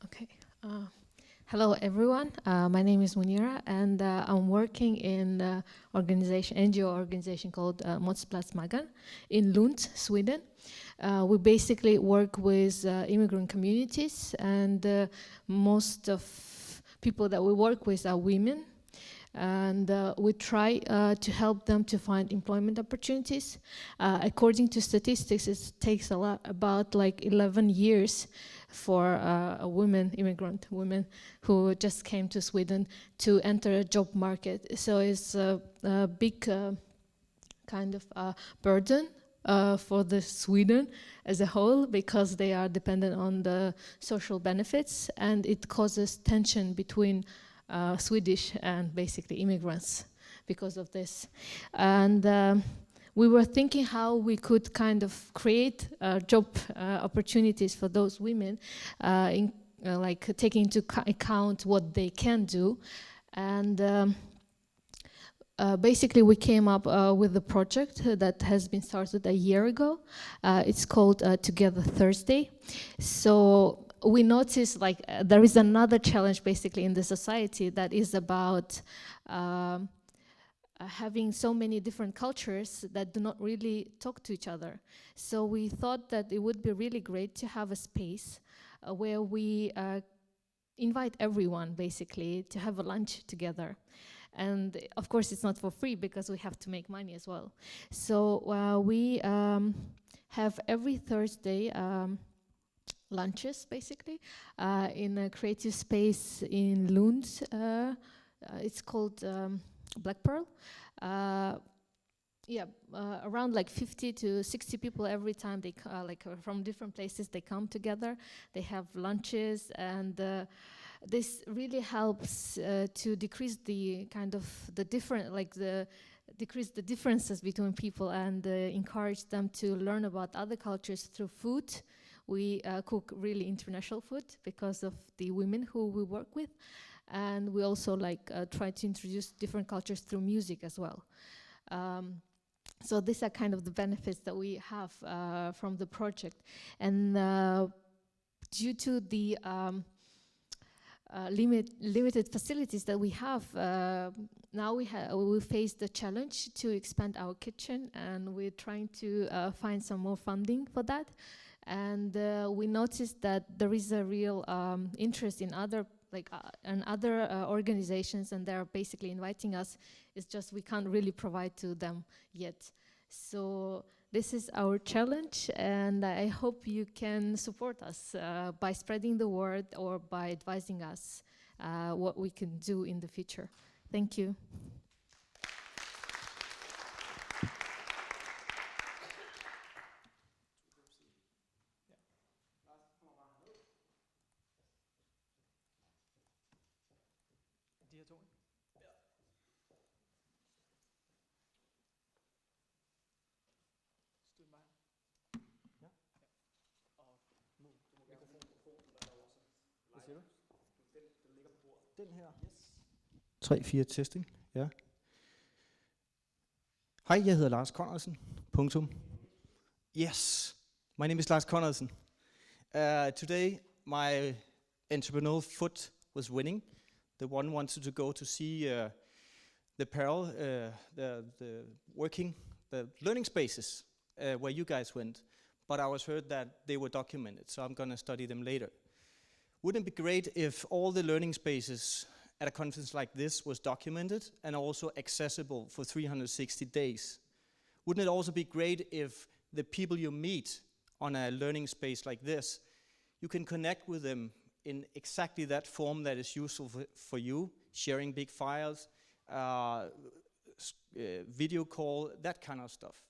Okay. Hello, everyone. My name is Munira, and I'm working in NGO organization called Målsplats Magan in Lund, Sweden. We basically work with immigrant communities, and most of people that we work with are women. And we try to help them to find employment opportunities. According to statistics, it takes about like 11 years for a immigrant women who just came to Sweden to enter a job market. So it's a big kind of burden for the Sweden as a whole, because they are dependent on the social benefits, and it causes tension between Swedish and basically immigrants because of this. And we were thinking how we could kind of create job opportunities for those women, like taking into account what they can do. And basically we came up with a project that has been started a year ago. It's called Together Thursday. So we noticed like there is another challenge basically in the society that is about having so many different cultures that do not really talk to each other. So we thought that it would be really great to have a space where we invite everyone basically to have a lunch together. And of course it's not for free because we have to make money as well. So we have every Thursday lunches basically in a creative space in Lund. It's called Black Pearl. Around like 50 to 60 people every time they from different places they come together. They have lunches, and this really helps to decrease the kind of the decrease the differences between people, and encourage them to learn about other cultures through food. We cook really international food because of the women who we work with, and we also try to introduce different cultures through music as well. So these are kind of the benefits that we have from the project. And due to the limited facilities that we have, now we face the challenge to expand our kitchen, and we're trying to find some more funding for that. And we noticed that there is a real interest in other organizations, and they're basically inviting us. It's just we can't really provide to them yet. So this is our challenge, and I hope you can support us by spreading the word or by advising us what we can do in the future. Thank you. Den her. Yes. 3-4 testing. Ja. Hej, jeg hedder Lars Conradsen. Punktum. Yes. My name is Lars Conradsen. Today my entrepreneurial foot was winning. The one wanted to go to see the Pearl, the learning spaces where you guys went. But I was heard that they were documented, so I'm going to study them later. Wouldn't it be great if all the learning spaces at a conference like this was documented and also accessible for 360 days? Wouldn't it also be great if the people you meet on a learning space like this, you can connect with them in exactly that form that is useful for you, sharing big files, video call, that kind of stuff.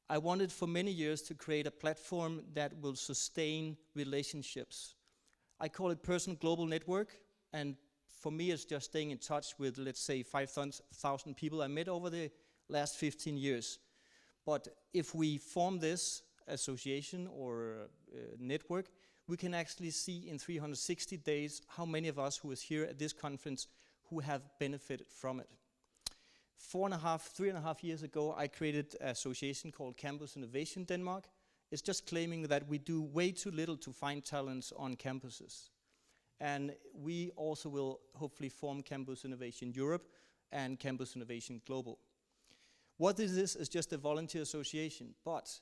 I wanted for many years to create a platform that will sustain relationships. I call it personal global network, and for me it's just staying in touch with, let's say, 5,000 people I met over the last 15 years. But if we form this association or network, we can actually see in 360 days how many of us who is here at this conference who have benefited from it. 3.5 years ago, I created an association called Campus Innovation Denmark. It's just claiming that we do way too little to find talents on campuses. And we also will hopefully form Campus Innovation Europe and Campus Innovation Global. What is this is just a volunteer association, but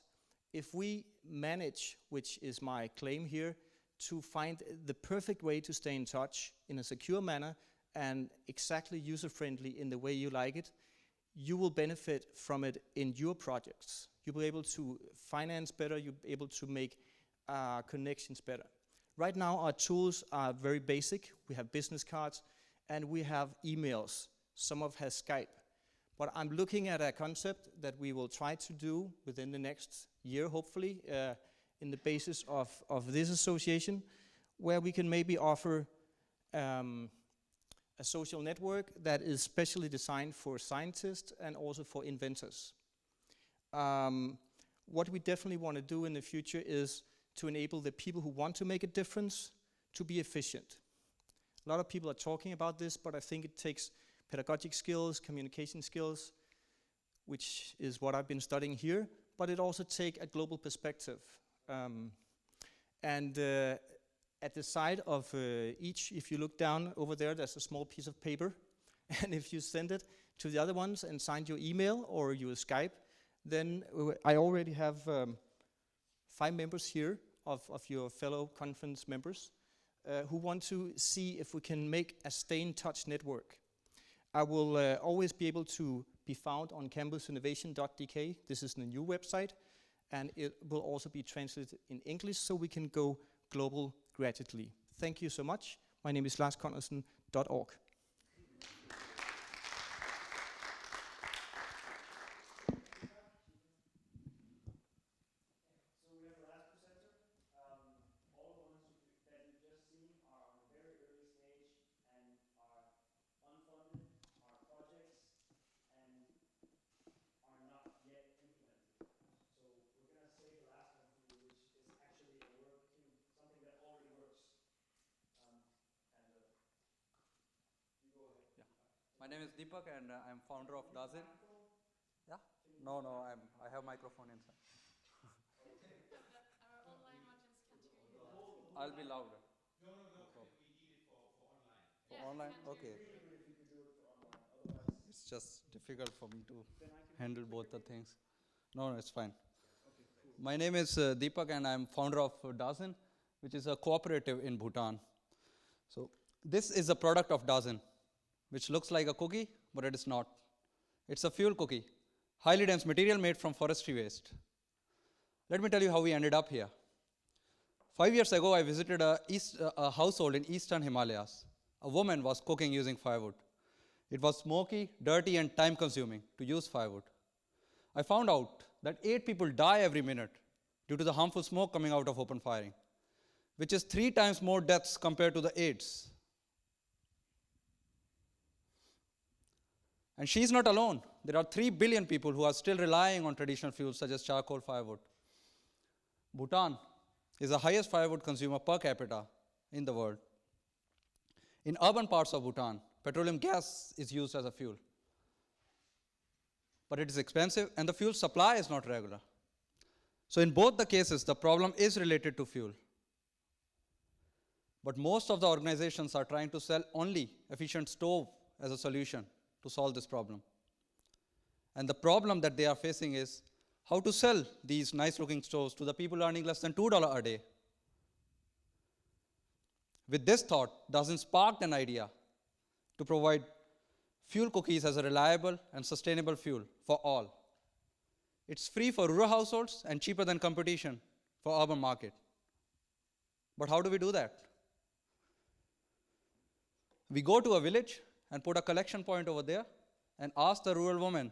if we manage, which is my claim here, to find the perfect way to stay in touch in a secure manner and exactly user-friendly in the way you like it, you will benefit from it in your projects. You'll be able to finance better, you'll be able to make connections better. Right now our tools are very basic. We have business cards and we have emails. Some of has Skype. But I'm looking at a concept that we will try to do within the next year, hopefully, in the basis of this association, where we can maybe offer a social network that is specially designed for scientists and also for inventors. What we definitely want to do in the future is to enable the people who want to make a difference to be efficient. A lot of people are talking about this, but I think it takes pedagogic skills, communication skills, which is what I've been studying here, but it also takes a global perspective. At the side of each, if you look down over there, there's a small piece of paper, and if you send it to the other ones and sign your email or your Skype, then I already have 5 members here of your fellow conference members who want to see if we can make a stay-in-touch network. I will always be able to be found on campusinnovation.dk. This is the new website, and it will also be translated in English so we can go global gradually. Thank you so much. My name is LarsConradsen.org. My name is Deepak and I'm founder of Dazin. Yeah? No, I have microphone inside. Our online audience can't hear you. I'll be louder. No, we need it for online. For online? Okay. It's just difficult for me to handle both the things. No, it's fine. My name is Deepak and I'm founder of Dazin, which is a cooperative in Bhutan. So this is a product of Dazin, which looks like a cookie, but it is not. It's a fuel cookie, highly dense material made from forestry waste. Let me tell you how we ended up here. 5 years ago, I visited a household in eastern Himalayas. A woman was cooking using firewood. It was smoky, dirty, and time-consuming to use firewood. I found out that 8 people die every minute due to the harmful smoke coming out of open firing, which is 3 times more deaths compared to the AIDS. And she's not alone. There are 3 billion people who are still relying on traditional fuels such as charcoal firewood. Bhutan is the highest firewood consumer per capita in the world. In urban parts of Bhutan, petroleum gas is used as a fuel. But it is expensive and the fuel supply is not regular. So in both the cases, the problem is related to fuel. But most of the organizations are trying to sell only efficient stove as a solution to solve this problem. And the problem that they are facing is how to sell these nice-looking stoves to the people earning less than $2 a day. With this thought, Dazin sparked an idea to provide fuel cookies as a reliable and sustainable fuel for all. It's free for rural households and cheaper than competition for urban market. But how do we do that? We go to a village and put a collection point over there and ask the rural woman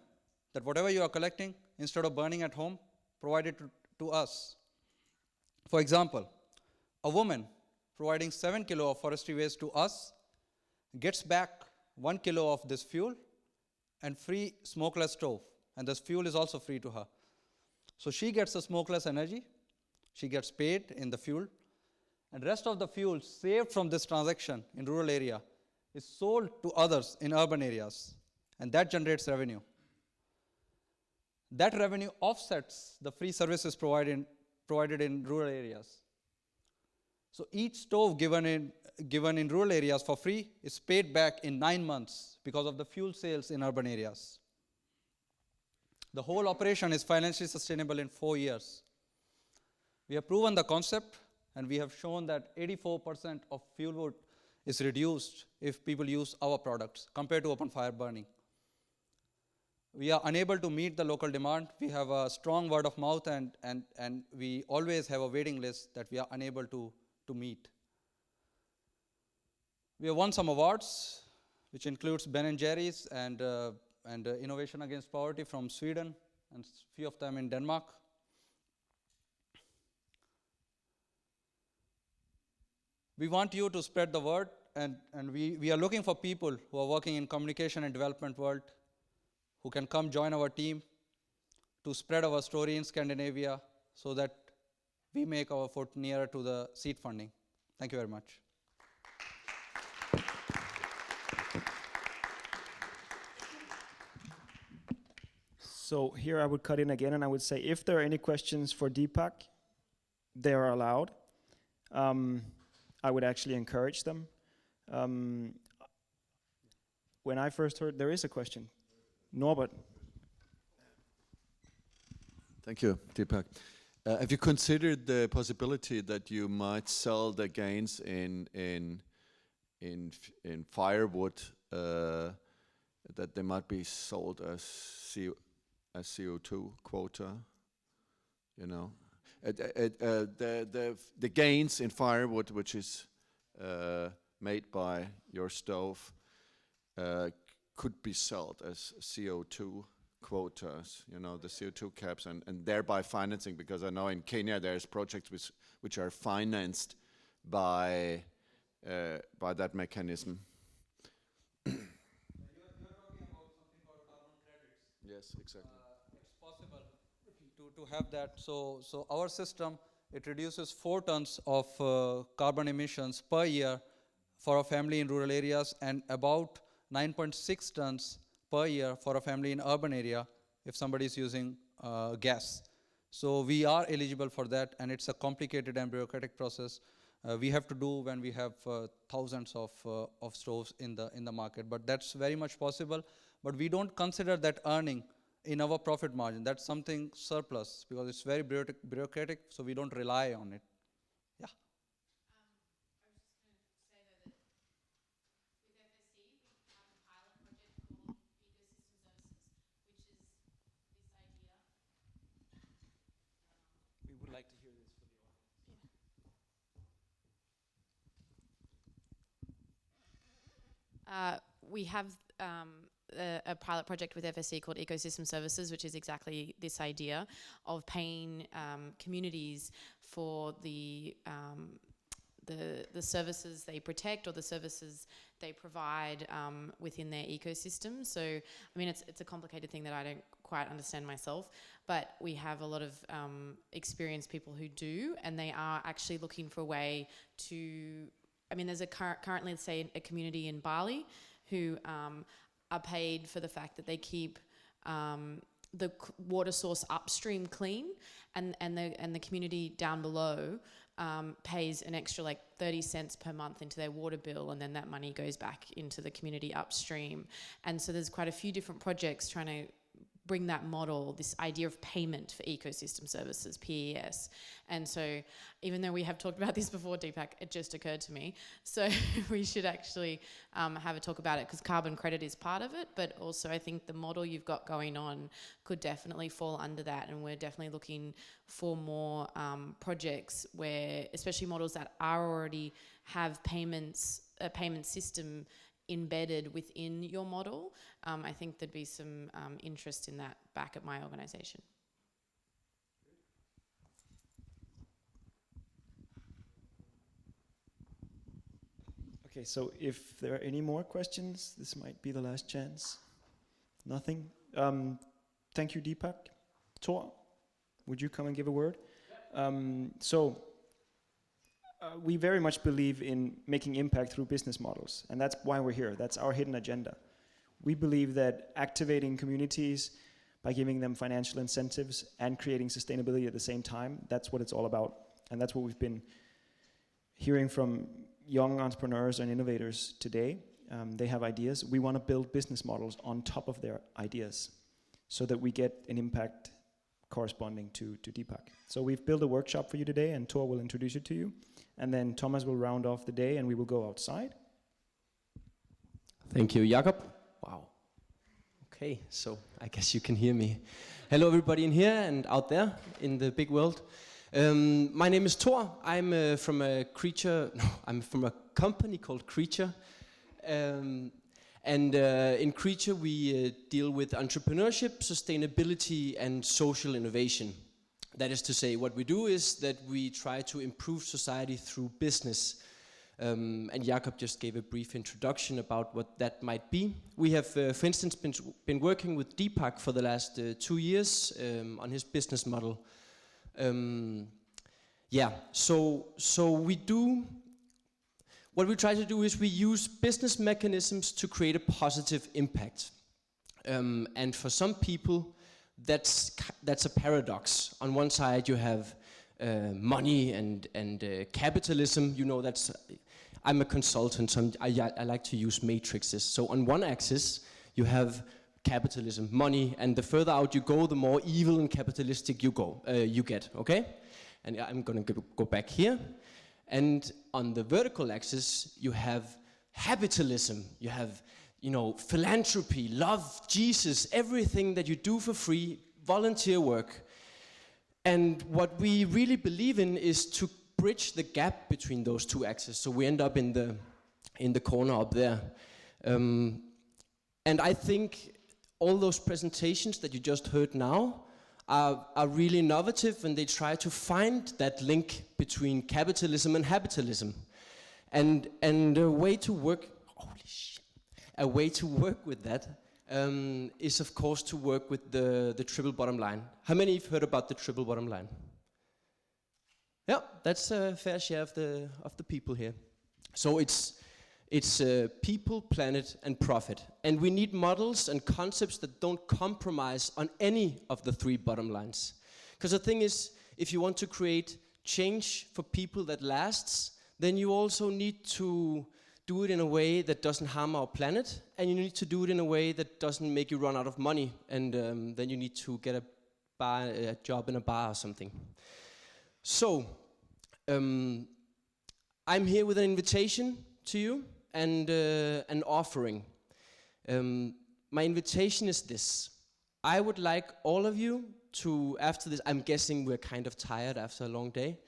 that whatever you are collecting, instead of burning at home, provide it to us. For example, a woman providing 7 kilo of forestry waste to us gets back 1 kilo of this fuel and free smokeless stove. And this fuel is also free to her. So she gets the smokeless energy, she gets paid in the fuel, and rest of the fuel saved from this transaction in rural area is sold to others in urban areas, and that generates revenue. That revenue offsets the free services provided in rural areas. So each stove given in rural areas for free is paid back in 9 months because of the fuel sales in urban areas. The whole operation is financially sustainable in 4 years. We have proven the concept, and we have shown that 84% of fuel wood is reduced if people use our products compared to open fire burning. We are unable to meet the local demand. We have a strong word of mouth, and we always have a waiting list that we are unable to meet. We have won some awards, which includes Ben & Jerry's and Innovation Against Poverty from Sweden, and few of them in Denmark. We want you to spread the word, and we are looking for people who are working in communication and development world, who can come join our team to spread our story in Scandinavia so that we make our foot nearer to the seed funding. Thank you very much. So here I would cut in again, and I would say if there are any questions for Deepak, they are allowed. I would actually encourage them. When I first heard, there is a question. Norbert. Thank you, Deepak. Have you considered the possibility that you might sell the gains in firewood, that they might be sold as CO2 quota? You know, the gains in firewood, which is made by your stove, could be sold as CO2 quotas, you know, the CO2 caps, and thereby financing, because I know in Kenya there's projects which are financed by that mechanism. You're talking about something called carbon credits. Yes, exactly. It's possible to have that. So our system, it reduces 4 tons of carbon emissions per year for a family in rural areas, and about 9.6 tons per year for a family in urban area if somebody is using gas. So we are eligible for that, and it's a complicated and bureaucratic process we have to do when we have thousands of stoves in the market. But that's very much possible. But we don't consider that earning in our profit margin. That's something surplus because it's very bureaucratic, so we don't rely on it. Yeah. Like to hear this for the audience. We have a pilot project with FSC called Ecosystem Services, which is exactly this idea of paying communities for the services they protect or the services they provide within their ecosystem. So, I mean, it's a complicated thing that I don't quite understand myself, but we have a lot of experienced people who do, and they are actually looking for a way to, I mean, there's currently, let's say, a community in Bali who are paid for the fact that they keep the water source upstream clean, and the community down below pays an extra like 30 cents per month into their water bill, and then that money goes back into the community upstream. And so there's quite a few different projects trying to bring that model, this idea of payment for ecosystem services, PES. And so even though we have talked about this before, Deepak, it just occurred to me. So we should actually have a talk about it, because carbon credit is part of it, but also I think the model you've got going on could definitely fall under that, and we're definitely looking for more projects where, especially models that are already have payments, a payment system embedded within your model. I think there'd be some interest in that back at my organization. Okay, so if there are any more questions, this might be the last chance. Nothing? Thank you, Deepak. Tor, would you come and give a word? We very much believe in making impact through business models, and that's why we're here. That's our hidden agenda. We believe that activating communities by giving them financial incentives and creating sustainability at the same time, that's what it's all about. And that's what we've been hearing from young entrepreneurs and innovators today. They have ideas. We want to build business models on top of their ideas so that we get an impact corresponding to Deepak. So we've built a workshop for you today, and Thor will introduce it to you. And then Thomas will round off the day, and we will go outside. Thank you, Jakob. Wow. Okay, so I guess you can hear me. Hello, everybody in here and out there in the big world. My name is Thor. I'm from a company called Creature. In Creature, we deal with entrepreneurship, sustainability, and social innovation. That is to say, what we do is that we try to improve society through business. And Jakob just gave a brief introduction about what that might be. We have, for instance, been working with Deepak for the last 2 years on his business model. So we do. What we try to do is we use business mechanisms to create a positive impact. And for some people, that's a paradox. On one side, you have money and capitalism. You know, I'm a consultant, so I like to use matrices. So on one axis, you have capitalism, money, and the further out you go, the more evil and capitalistic you get. Okay, and I'm going to go back here. And on the vertical axis, you have habitalism, you have, philanthropy, love, Jesus, everything that you do for free, volunteer work. And what we really believe in is to bridge the gap between those two axes, so we end up in the corner up there. And I think all those presentations that you just heard now are really innovative, and they try to find that link between capitalism and habitalism. And a way to work, with that is of course to work with the triple bottom line. How many have heard about the triple bottom line? Yeah, that's a fair share of the people here. So it's people, planet, and profit. And we need models and concepts that don't compromise on any of the three bottom lines. Because the thing is, if you want to create change for people that lasts, then you also need to do it in a way that doesn't harm our planet, and you need to do it in a way that doesn't make you run out of money, and then you need to get a job in a bar or something. So, I'm here with an invitation to you and an offering. My invitation is this. I would like all of you to, after this, I'm guessing we're kind of tired after a long day,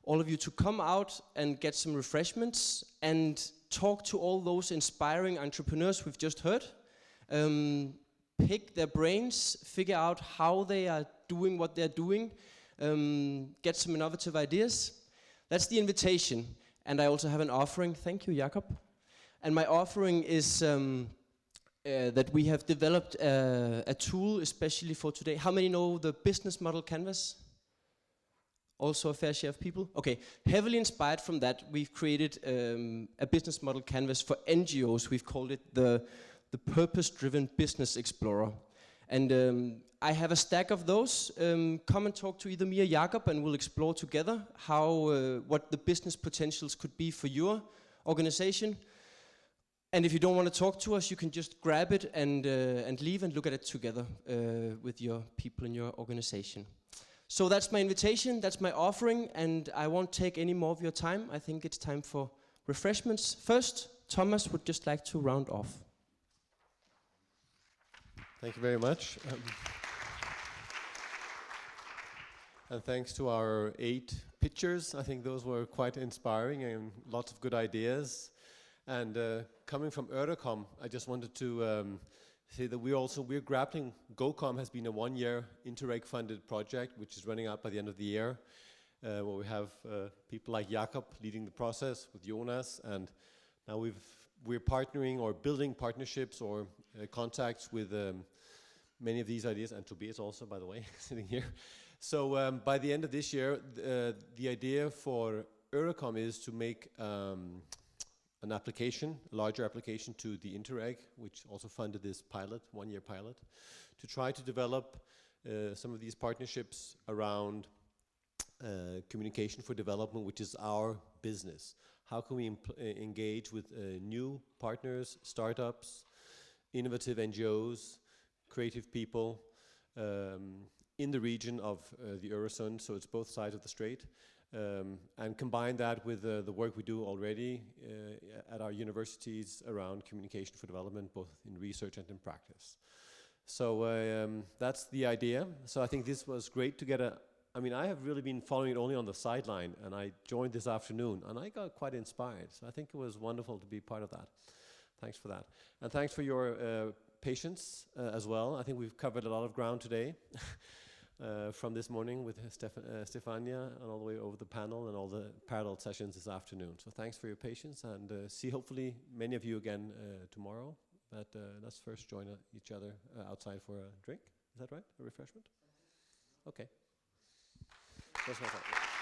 all of you to come out and get some refreshments and talk to all those inspiring entrepreneurs we've just heard. Pick their brains, figure out how they are doing what they're doing, get some innovative ideas. That's the invitation. And I also have an offering. Thank you, Jakob. And my offering is that we have developed a tool especially for today. How many know the business model canvas? Also a fair share of people? Okay, heavily inspired from that, we've created a business model canvas for NGOs. We've called it the Purpose-Driven Business Explorer. And I have a stack of those. Come and talk to either me or Jakob, and we'll explore together how what the business potentials could be for your organization. And if you don't want to talk to us, you can just grab it and leave and look at it together with your people in your organization. So that's my invitation, that's my offering, and I won't take any more of your time. I think it's time for refreshments. First, Thomas would just like to round off. Thank you very much. And thanks to our 8 pitchers. I think those were quite inspiring and lots of good ideas. And coming from GOComm, I just wanted to say that we're grappling. GOComm has been a 1-year Interreg funded project, which is running out by the end of the year, where we have people like Jakob leading the process with Jonas, and now we're partnering or building partnerships or contacts with many of these ideas, and Tobias also, by the way, sitting here. So by the end of this year, the idea for GOComm is to make an application, a larger application to the Interreg, which also funded this pilot, 1-year pilot, to try to develop some of these partnerships around communication for development, which is our business. How can we engage with new partners, startups, innovative NGOs, creative people in the region of the Øresund, so it's both sides of the strait, and combine that with the work we do already at our universities around communication for development, both in research and in practice. So that's the idea. So I think this was great to get I mean, I have really been following it only on the sideline, and I joined this afternoon, and I got quite inspired. So I think it was wonderful to be part of that. Thanks for that. And thanks for your patience as well. I think we've covered a lot of ground today. From this morning with Stefania and all the way over the panel and all the parallel sessions this afternoon. So thanks for your patience, and see hopefully many of you again tomorrow. But let's first join each other outside for a drink. Is that right? A refreshment? Okay. That's my thought.